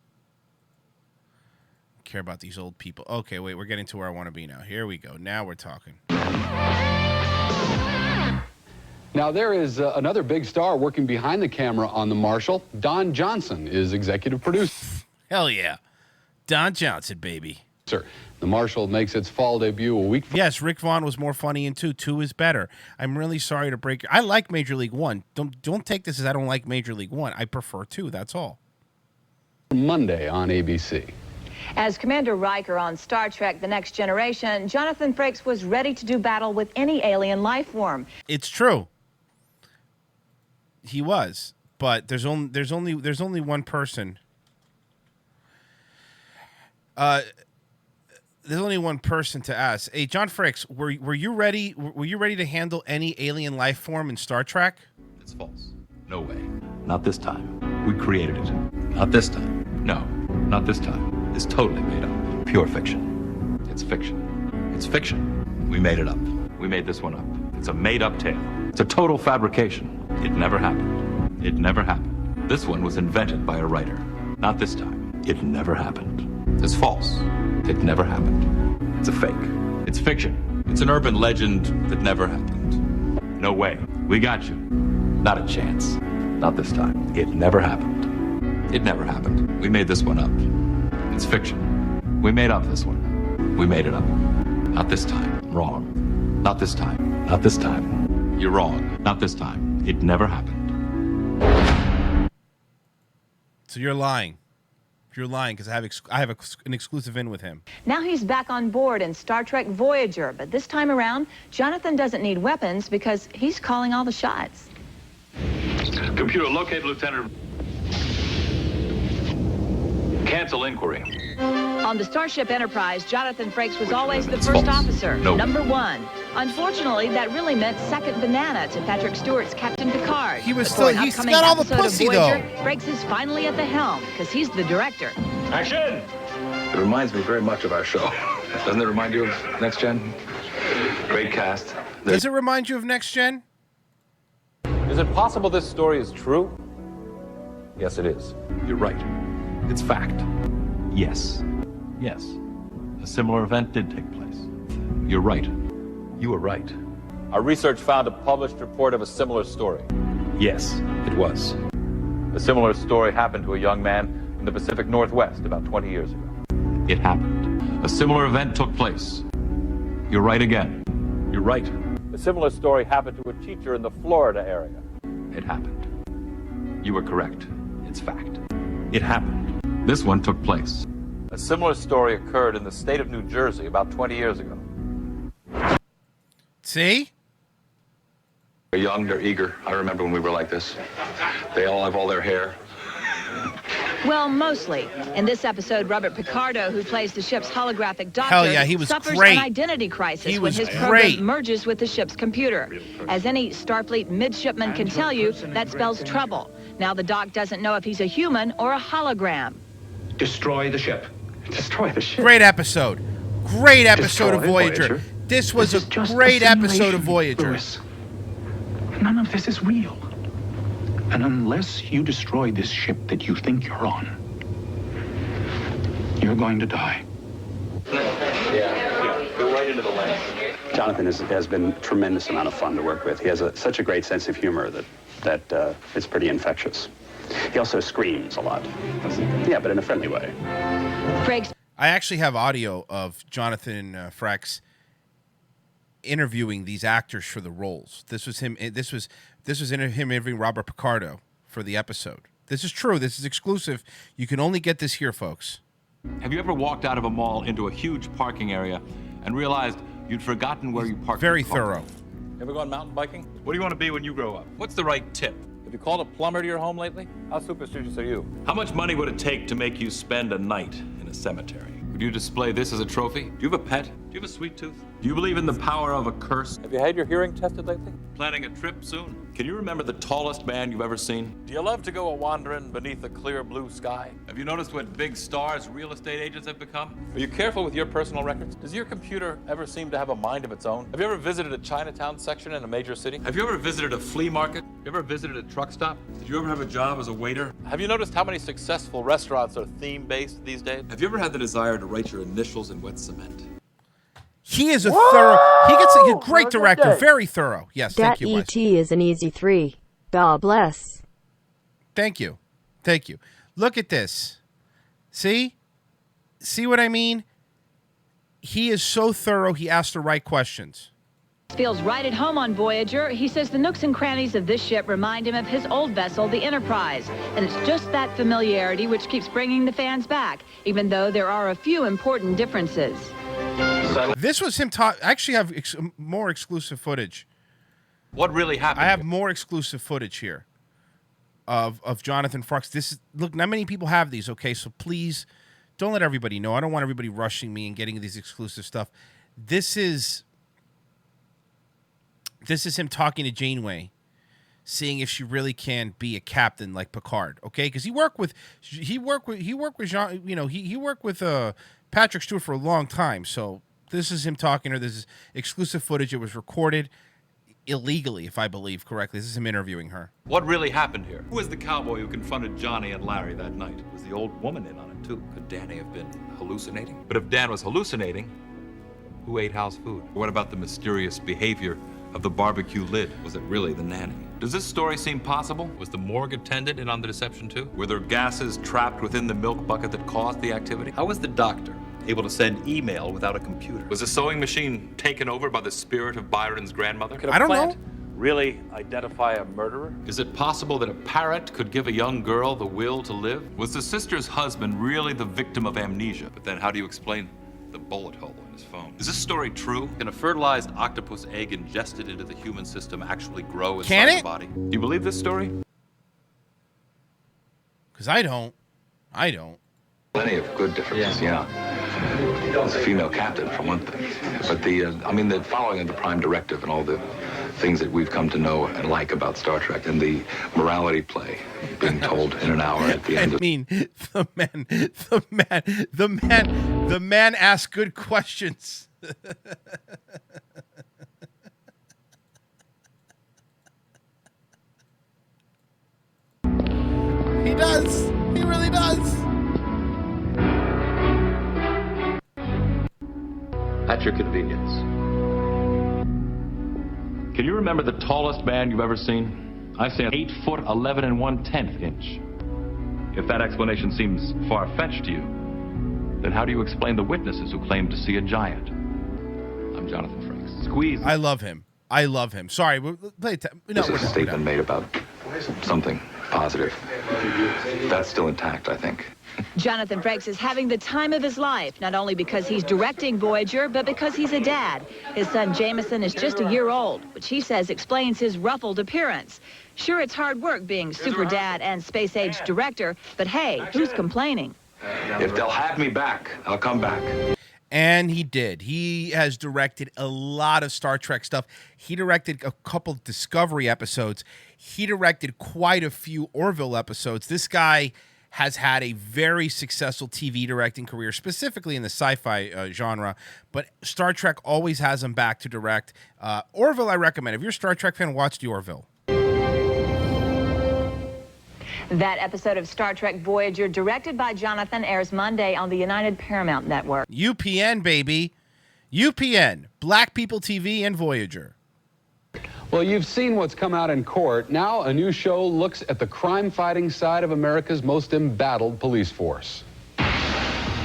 Care about these old people. Okay, wait, we're getting to where I want to be now. Here we go. Now we're talking. Now, there is another big star working behind the camera on The Marshal. Don Johnson is executive producer. Hell yeah. Don Johnson, baby. Sir, The Marshal makes its fall debut a week from... Yes, Rick Vaughn was more funny in 2. 2 is better. I'm really sorry to break... I like Major League 1. Don't take this as I don't like Major League 1. I prefer 2, that's all. Monday on ABC. As Commander Riker on Star Trek The Next Generation, Jonathan Frakes was ready to do battle with any alien life form. It's true. He was, but there's only one person. There's only one person to ask. Hey, John Frakes, were you ready? Were you ready to handle any alien life form in Star Trek? It's false. No way. Not this time. We created it. Not this time. No, not this time. It's totally made up. Pure fiction. It's fiction. It's fiction. We made it up. We made this one up. It's a made-up tale. It's a total fabrication. It never happened. It never happened. This one was invented by a writer. Not this time. It never happened. It's false. It never happened. It's a fake. It's fiction. It's an urban legend that never happened. No way. We got you. Not a chance. Not this time. It never happened. It never happened. We made this one up. It's fiction. We made up this one. We made it up. Not this time. Wrong. Not this time. Not this time. You're wrong. Not this time. It never happened. So you're lying. You're lying because I have an exclusive in with him. Now he's back on board in Star Trek Voyager, but this time around, Jonathan doesn't need weapons because he's calling all the shots. Computer, locate Lieutenant. Cancel inquiry. On the Starship Enterprise, Jonathan Frakes was always the It's first false. officer, No. number one. Unfortunately, that really meant second banana to Patrick Stewart's Captain Picard. He was But still- for an he's upcoming got all the episode of pussy, Voyager, though. Frakes is finally at the helm because he's the director. Action! It reminds me very much of our show. Doesn't it remind you of Next Gen? Great cast. Does it remind you of Next Gen? Is it possible this story is true? Yes, it is. You're right. It's fact. Yes. Yes. A similar event did take place. You're right. You were right. Our research found a published report of a similar story. Yes, it was. A similar story happened to a young man in the Pacific Northwest about 20 years ago. It happened. A similar event took place. You're right again. You're right. A similar story happened to a teacher in the Florida area. It happened. You were correct. It's fact. It happened. This one took place. A similar story occurred in the state of New Jersey about 20 years ago. See? They're young, they're eager. I remember when we were like this. They all have all their hair. Well, mostly. In this episode, Robert Picardo, who plays the ship's holographic doctor, Hell yeah, he was suffers great. an identity crisis He when was his great. program merges with the ship's computer. As any Starfleet midshipman can tell you, that spells trouble. Now the doc doesn't know if he's a human or a hologram. Destroy the ship. Destroy the ship. Great episode. Great episode of Destroy Voyager. This was a great episode of Voyager. Lewis. None of this is real. And unless you destroy this ship that you think you're on, you're going to die. Yeah. Go right into the lens. Jonathan has been a tremendous amount of fun to work with. He has such a great sense of humor that it's pretty infectious. He also screams a lot. Yeah, but in a friendly way. I actually have audio of Jonathan Frakes interviewing these actors for the roles. This was him. This was him interviewing Robert Picardo for the episode. This is true. This is exclusive. You can only get this here, folks. Have you ever walked out of a mall into a huge parking area and realized you'd forgotten where you parked Very your car? thorough. Ever gone mountain biking? What do you want to be when you grow up? What's the right tip? Have you called a plumber to your home lately? How superstitious are you? How much money would it take to make you spend a night in a cemetery? Would you display this as a trophy? Do you have a pet? Do you have a sweet tooth? Do you believe in the power of a curse? Have you had your hearing tested lately? Planning a trip soon? Can you remember the tallest man you've ever seen? Do you love to go a-wandering beneath a clear blue sky? Have you noticed what big stars real estate agents have become? Are you careful with your personal records? Does your computer ever seem to have a mind of its own? Have you ever visited a Chinatown section in a major city? Have you ever visited a flea market? Have you ever visited a truck stop? Did you ever have a job as a waiter? Have you noticed how many successful restaurants are theme-based these days? Have you ever had the desire to write your initials in wet cement? He is a thorough. He gets a great director. Very thorough. Yes, That thank you, Wes. E.T. is an easy 3. God bless. Thank you. Thank you. Look at this. See? See what I mean? He is so thorough, he asked the right questions. Feels right at home on Voyager. He says the nooks and crannies of this ship remind him of his old vessel, the Enterprise. And it's just that familiarity which keeps bringing the fans back, even though there are a few important differences. This was him talk. I actually have more exclusive footage. What really happened? I have more exclusive footage here of Jonathan Frakes. This is, look, not many people have these, okay? So please don't let everybody know. I don't want everybody rushing me and getting these exclusive stuff. This is him talking to Janeway, seeing if she really can be a captain like Picard, okay? Because he worked with Jean, you know, he worked with Patrick Stewart for a long time. So this is him talking to her. This is exclusive footage. It was recorded illegally, if I believe correctly. This is him interviewing her. What really happened here? Who was the cowboy who confronted Johnny and Larry that night? Was the old woman in on it too? Could Danny have been hallucinating? But if Dan was hallucinating, Who ate house food? What about the mysterious behavior of the barbecue lid? Was it really the nanny? Does this story seem possible? Was the morgue attendant in on the deception too? Were there gases trapped within the milk bucket that caused the activity? How was the doctor able to send email without a computer? Was the sewing machine taken over by the spirit of Byron's grandmother? I don't know. Really identify a murderer? Is it possible that a parrot could give a young girl the will to live? Was the sister's husband really the victim of amnesia? But then how do you explain the bullet hole in his phone? Is this story true? Can a fertilized octopus egg ingested into the human system actually grow inside the body? Do you believe this story? Because I don't. I don't. Plenty of good differences, yeah. It's a female captain, for one thing. But the following of the Prime Directive and all the things that we've come to know and like about Star Trek, and the morality play being told in an hour at the end of... the man asks good questions. He does. He really does. At your convenience. Can you remember the tallest man you've ever seen? I stand 8 foot 11 and 1/10 inch. If that explanation seems far-fetched to you, then how do you explain the witnesses who claim to see a giant? I'm Jonathan Frakes. Squeeze. I love him. I love him. Sorry, This is a statement made about something positive. That's still intact, I think. Jonathan Frakes is having the time of his life, not only because he's directing Voyager, but because he's a dad. His son Jameson is just a year old, which he says explains his ruffled appearance. Sure, it's hard work being super dad and space age director, but hey, who's complaining? If they'll have me back, I'll come back. And he did. He has directed a lot of Star Trek stuff. He directed a couple of Discovery episodes. He directed quite a few Orville episodes. This guy has had a very successful TV directing career, specifically in the sci-fi genre, but Star Trek always has him back to direct. Orville, I recommend. If you're a Star Trek fan, watch the Orville. That episode of Star Trek Voyager, directed by Jonathan, airs Monday on the United Paramount Network. UPN, baby. UPN, Black People TV and Voyager. Well, you've seen what's come out in court. Now a new show looks at the crime-fighting side of America's most embattled police force.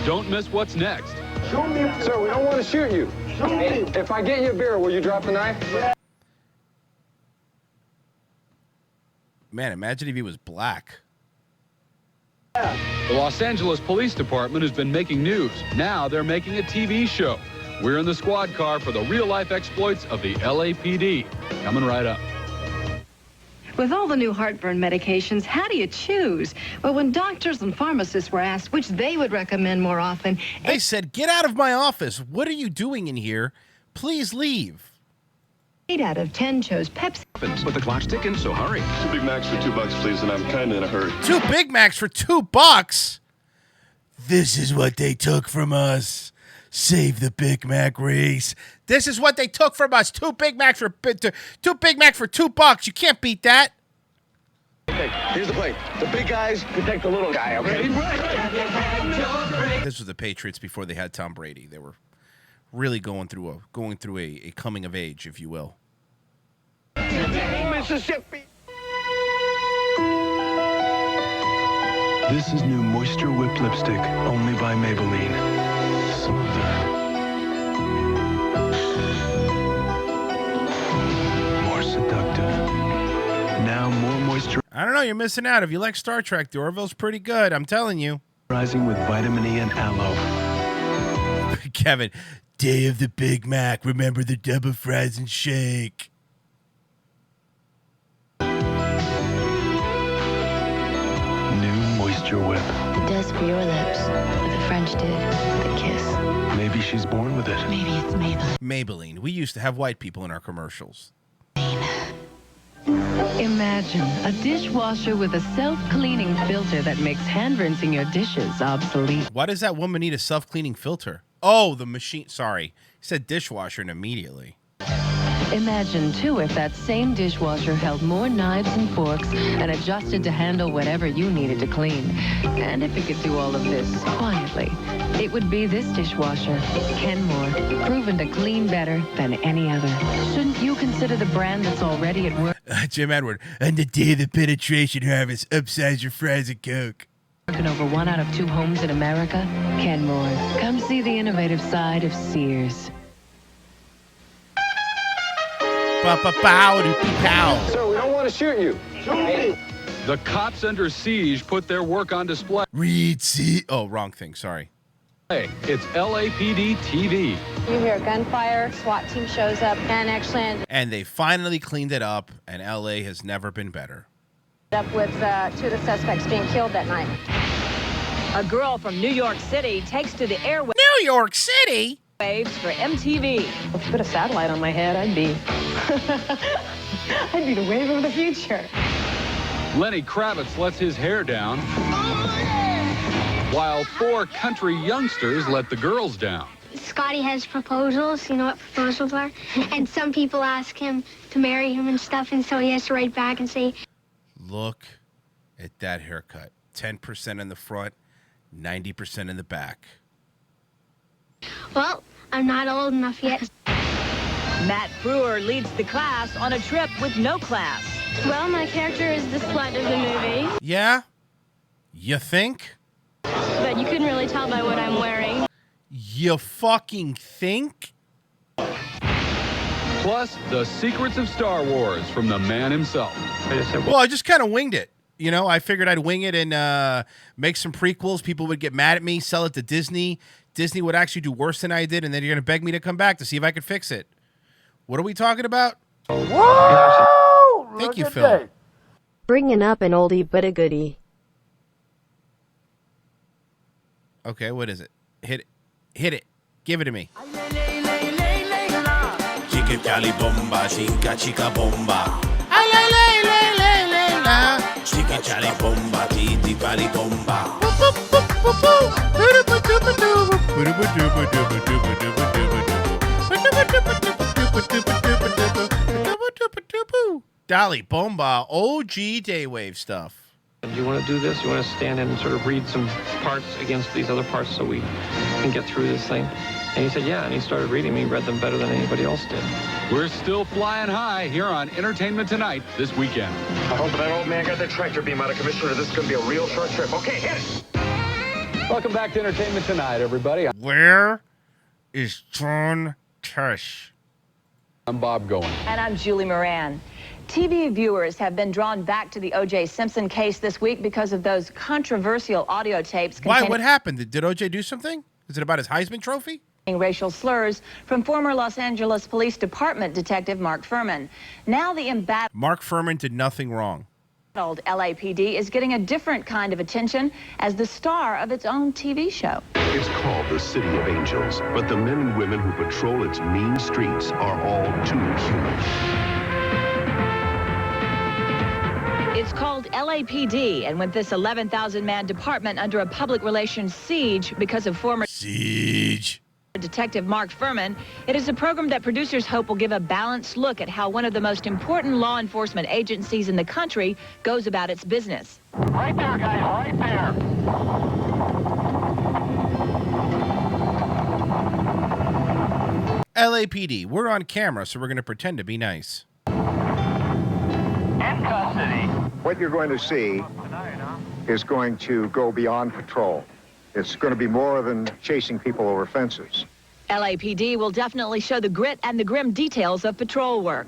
Don't miss what's next. Shoot me. Sir, we don't want to shoot you. Shoot me. If I get you a beer, will you drop the knife? Man, imagine if he was black. The Los Angeles Police Department has been making news. Now they're making a TV show. We're in the squad car for the real-life exploits of the LAPD. Coming right up. With all the new heartburn medications, how do you choose? Well, when doctors and pharmacists were asked which they would recommend more often... They said, get out of my office. What are you doing in here? Please leave. 8 out of 10 chose Pepsi. But the clock's ticking, so hurry. 2 Big Macs for $2, please, and I'm kind of in a hurry. 2 Big Macs for $2? This is what they took from us. Save the Big Mac race. This is what they took from us. 2 Big Macs for $2. You can't beat that. Okay, here's the play. The big guys protect the little guy, okay? This was the Patriots before they had Tom Brady. They were really going through a coming of age, if you will. Mississippi. This is new Moisture Whip Lipstick, only by Maybelline. Smoother. More seductive. Now more moisture. I don't know, you're missing out. If you like Star Trek, the Orville's pretty good, I'm telling you. Rising with vitamin E and aloe. Kevin, day of the Big Mac. Remember the double fries and shake. Moisture Whip. It does for your lips what the French did with a kiss. Maybe she's born with it. Maybe it's Maybelline. Maybelline. We used to have white people in our commercials. Imagine a dishwasher with a self-cleaning filter that makes hand rinsing your dishes obsolete. Why does that woman need a self-cleaning filter? Oh, the machine. Sorry. He said dishwasher and immediately. Imagine, too, if that same dishwasher held more knives and forks and adjusted to handle whatever you needed to clean. And if it could do all of this quietly, it would be this dishwasher, Kenmore, proven to clean better than any other. Shouldn't you consider the brand that's already at work? Jim Edward, and the day the penetration harvest, upsize your fries and Coke. Working over 1 out of 2 homes in America? Kenmore. Come see the innovative side of Sears. Sir, we don't want to shoot you. The cops under siege put their work on display. Read, see. Oh, wrong thing. Sorry. Hey, it's LAPD TV. You hear gunfire, SWAT team shows up, and actually And they finally cleaned it up, and LA has never been better. up with 2 of the suspects being killed that night. A girl from New York City takes to the airwaves. New York City? Waves for MTV. Let's put a satellite on my head. I'd be the wave of the future. Lenny Kravitz lets his hair down, while 4 country youngsters let the girls down. Scotty has proposals, you know what proposals are? And some people ask him to marry him and stuff, and so he has to write back and say, Look at that haircut. 10% in the front, 90% in the back. well, I'm not old enough yet. Matt Brewer leads the class on a trip with no class. Well, my character is the slut of the movie. Yeah? You think? But you couldn't really tell by what I'm wearing. You fucking think? Plus, the secrets of Star Wars from the man himself. Well, I just kind of winged it. You know, I figured I'd wing it and make some prequels. People would get mad at me, sell it to Disney. Disney would actually do worse than I did, and then you're going to beg me to come back to see if I could fix it. What are we talking about? Whoa! Thank you, Phil. Bringing up an oldie but a goodie. Okay, what is it? Hit it. Hit it. Give it to me. Chica cali bomba, chica chica bomba. Chica chali bomba, titi pali bomba. Dolly Bomba, OG Daywave stuff. Do you want to do this? You want to stand in and sort of read some parts against these other parts so we can get through this thing? And he said, yeah, and he started reading me, read them better than anybody else did. We're still flying high here on Entertainment Tonight this weekend. I hope that old man got the tractor beam out of commission, or this is going to be a real short trip. Okay, hit it! Welcome back to Entertainment Tonight, everybody. Where is John Tesh? I'm Bob Goen. And I'm Julie Moran. TV viewers have been drawn back to the O.J. Simpson case this week because of those controversial audio tapes Why? What happened? Did O.J. do something? Is it about his Heisman Trophy? Racial slurs from former Los Angeles Police Department Detective Mark Furman. Now the embattled Mark Furman did nothing wrong. LAPD is getting a different kind of attention as the star of its own TV show. It's called the City of Angels, but the men and women who patrol its mean streets are all too human. It's called LAPD, and with this 11,000-man department under a public relations siege because of former Detective Mark Furman, it is a program that producers hope will give a balanced look at how one of the most important law enforcement agencies in the country goes about its business. Right there, guys, right there. LAPD, we're on camera, so we're going to pretend to be nice. In custody. What you're going to see is going to go beyond patrol. It's going to be more than chasing people over fences. LAPD will definitely show the grit and the grim details of patrol work.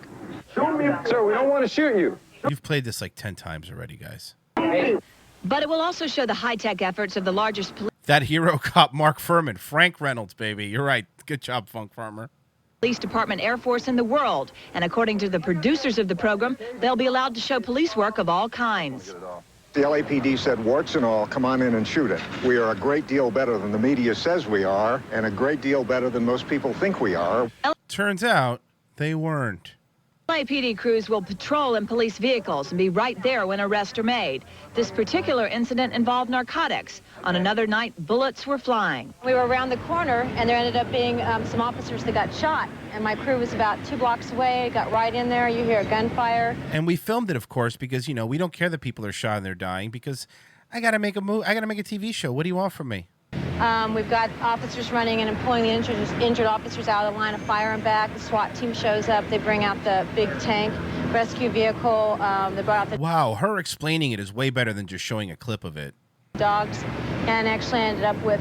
Shoot me, sir, we don't want to shoot you. You've played this like 10 times already, guys. But it will also show the high-tech efforts of the largest That hero cop, Mark Furman. Frank Reynolds, baby. You're right. Good job, Funk Farmer. Police Department Air Force in the world. And according to the producers of the program, they'll be allowed to show police work of all kinds. The LAPD said, warts and all, come on in and shoot it. We are a great deal better than the media says we are, and a great deal better than most people think we are. Turns out they weren't. LAPD crews will patrol in police vehicles and be right there when arrests are made. This particular incident involved narcotics. On another night, bullets were flying. We were around the corner, and there ended up being some officers that got shot. And my crew was about 2 blocks away, got right in there. You hear gunfire. And we filmed it, of course, because, you know, we don't care that people are shot and they're dying, because I got to make a move. I got to make a TV show. What do you want from me? We've got officers running and pulling the injured officers out of the line of fire and back. The SWAT team shows up. They bring out the big tank rescue vehicle. They brought out the Wow, her explaining it is way better than just showing a clip of it. Dogs, and actually ended up with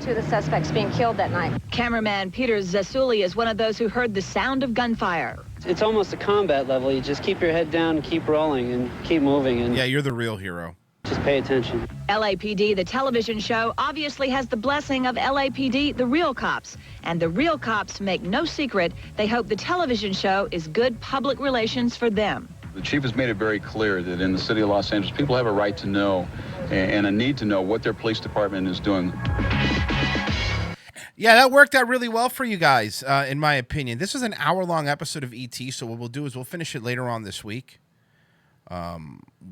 2 of the suspects being killed that night. Cameraman Peter Zasuli is one of those who heard the sound of gunfire. It's almost a combat level. You just keep your head down, keep rolling, and keep moving. And yeah, you're the real hero. Just pay attention. LAPD, the television show, obviously has the blessing of LAPD, the real cops. And the real cops make no secret they hope the television show is good public relations for them. The chief has made it very clear that in the city of Los Angeles, people have a right to know and a need to know what their police department is doing. Yeah, that worked out really well for you guys, in my opinion. This is an hour-long episode of ET, so what we'll do is we'll finish it later on this week.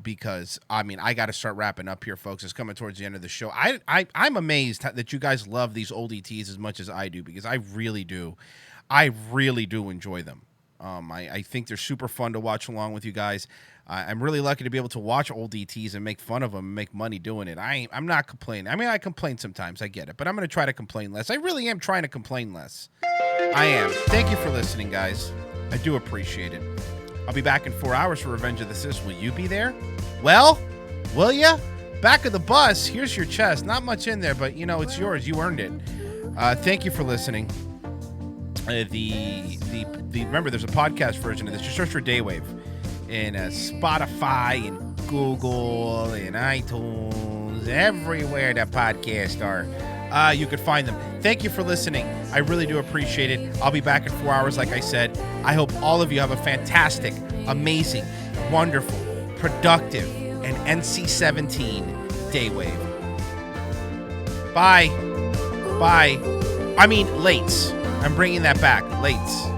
Because I mean, I got to start wrapping up here, folks. It's coming towards the end of the show. I'm amazed that you guys love these old ETs as much as I do, because I really do enjoy them. I think they're super fun to watch along with you guys. I'm really lucky to be able to watch old ETs and make fun of them and make money doing it. I'm not complaining. I mean, I complain sometimes, I get it, but I'm going to try to complain less. I really am trying to complain less. I am. Thank you for listening, guys. I do appreciate it. I'll be back in 4 hours for Revenge of the Sis. Will you be there? Well, will ya? Back of the bus. Here's your chest. Not much in there, but, you know, it's yours. You earned it. Thank you for listening. Remember, there's a podcast version of this. Just search for Daywave in Spotify and Google and iTunes, everywhere that podcasts are. You could find them. Thank you for listening. I really do appreciate it. I'll be back in 4 hours, like I said. I hope all of you have a fantastic, amazing, wonderful, productive, and NC-17 Daywave. Bye. Bye. I mean, lates. I'm bringing that back. Lates.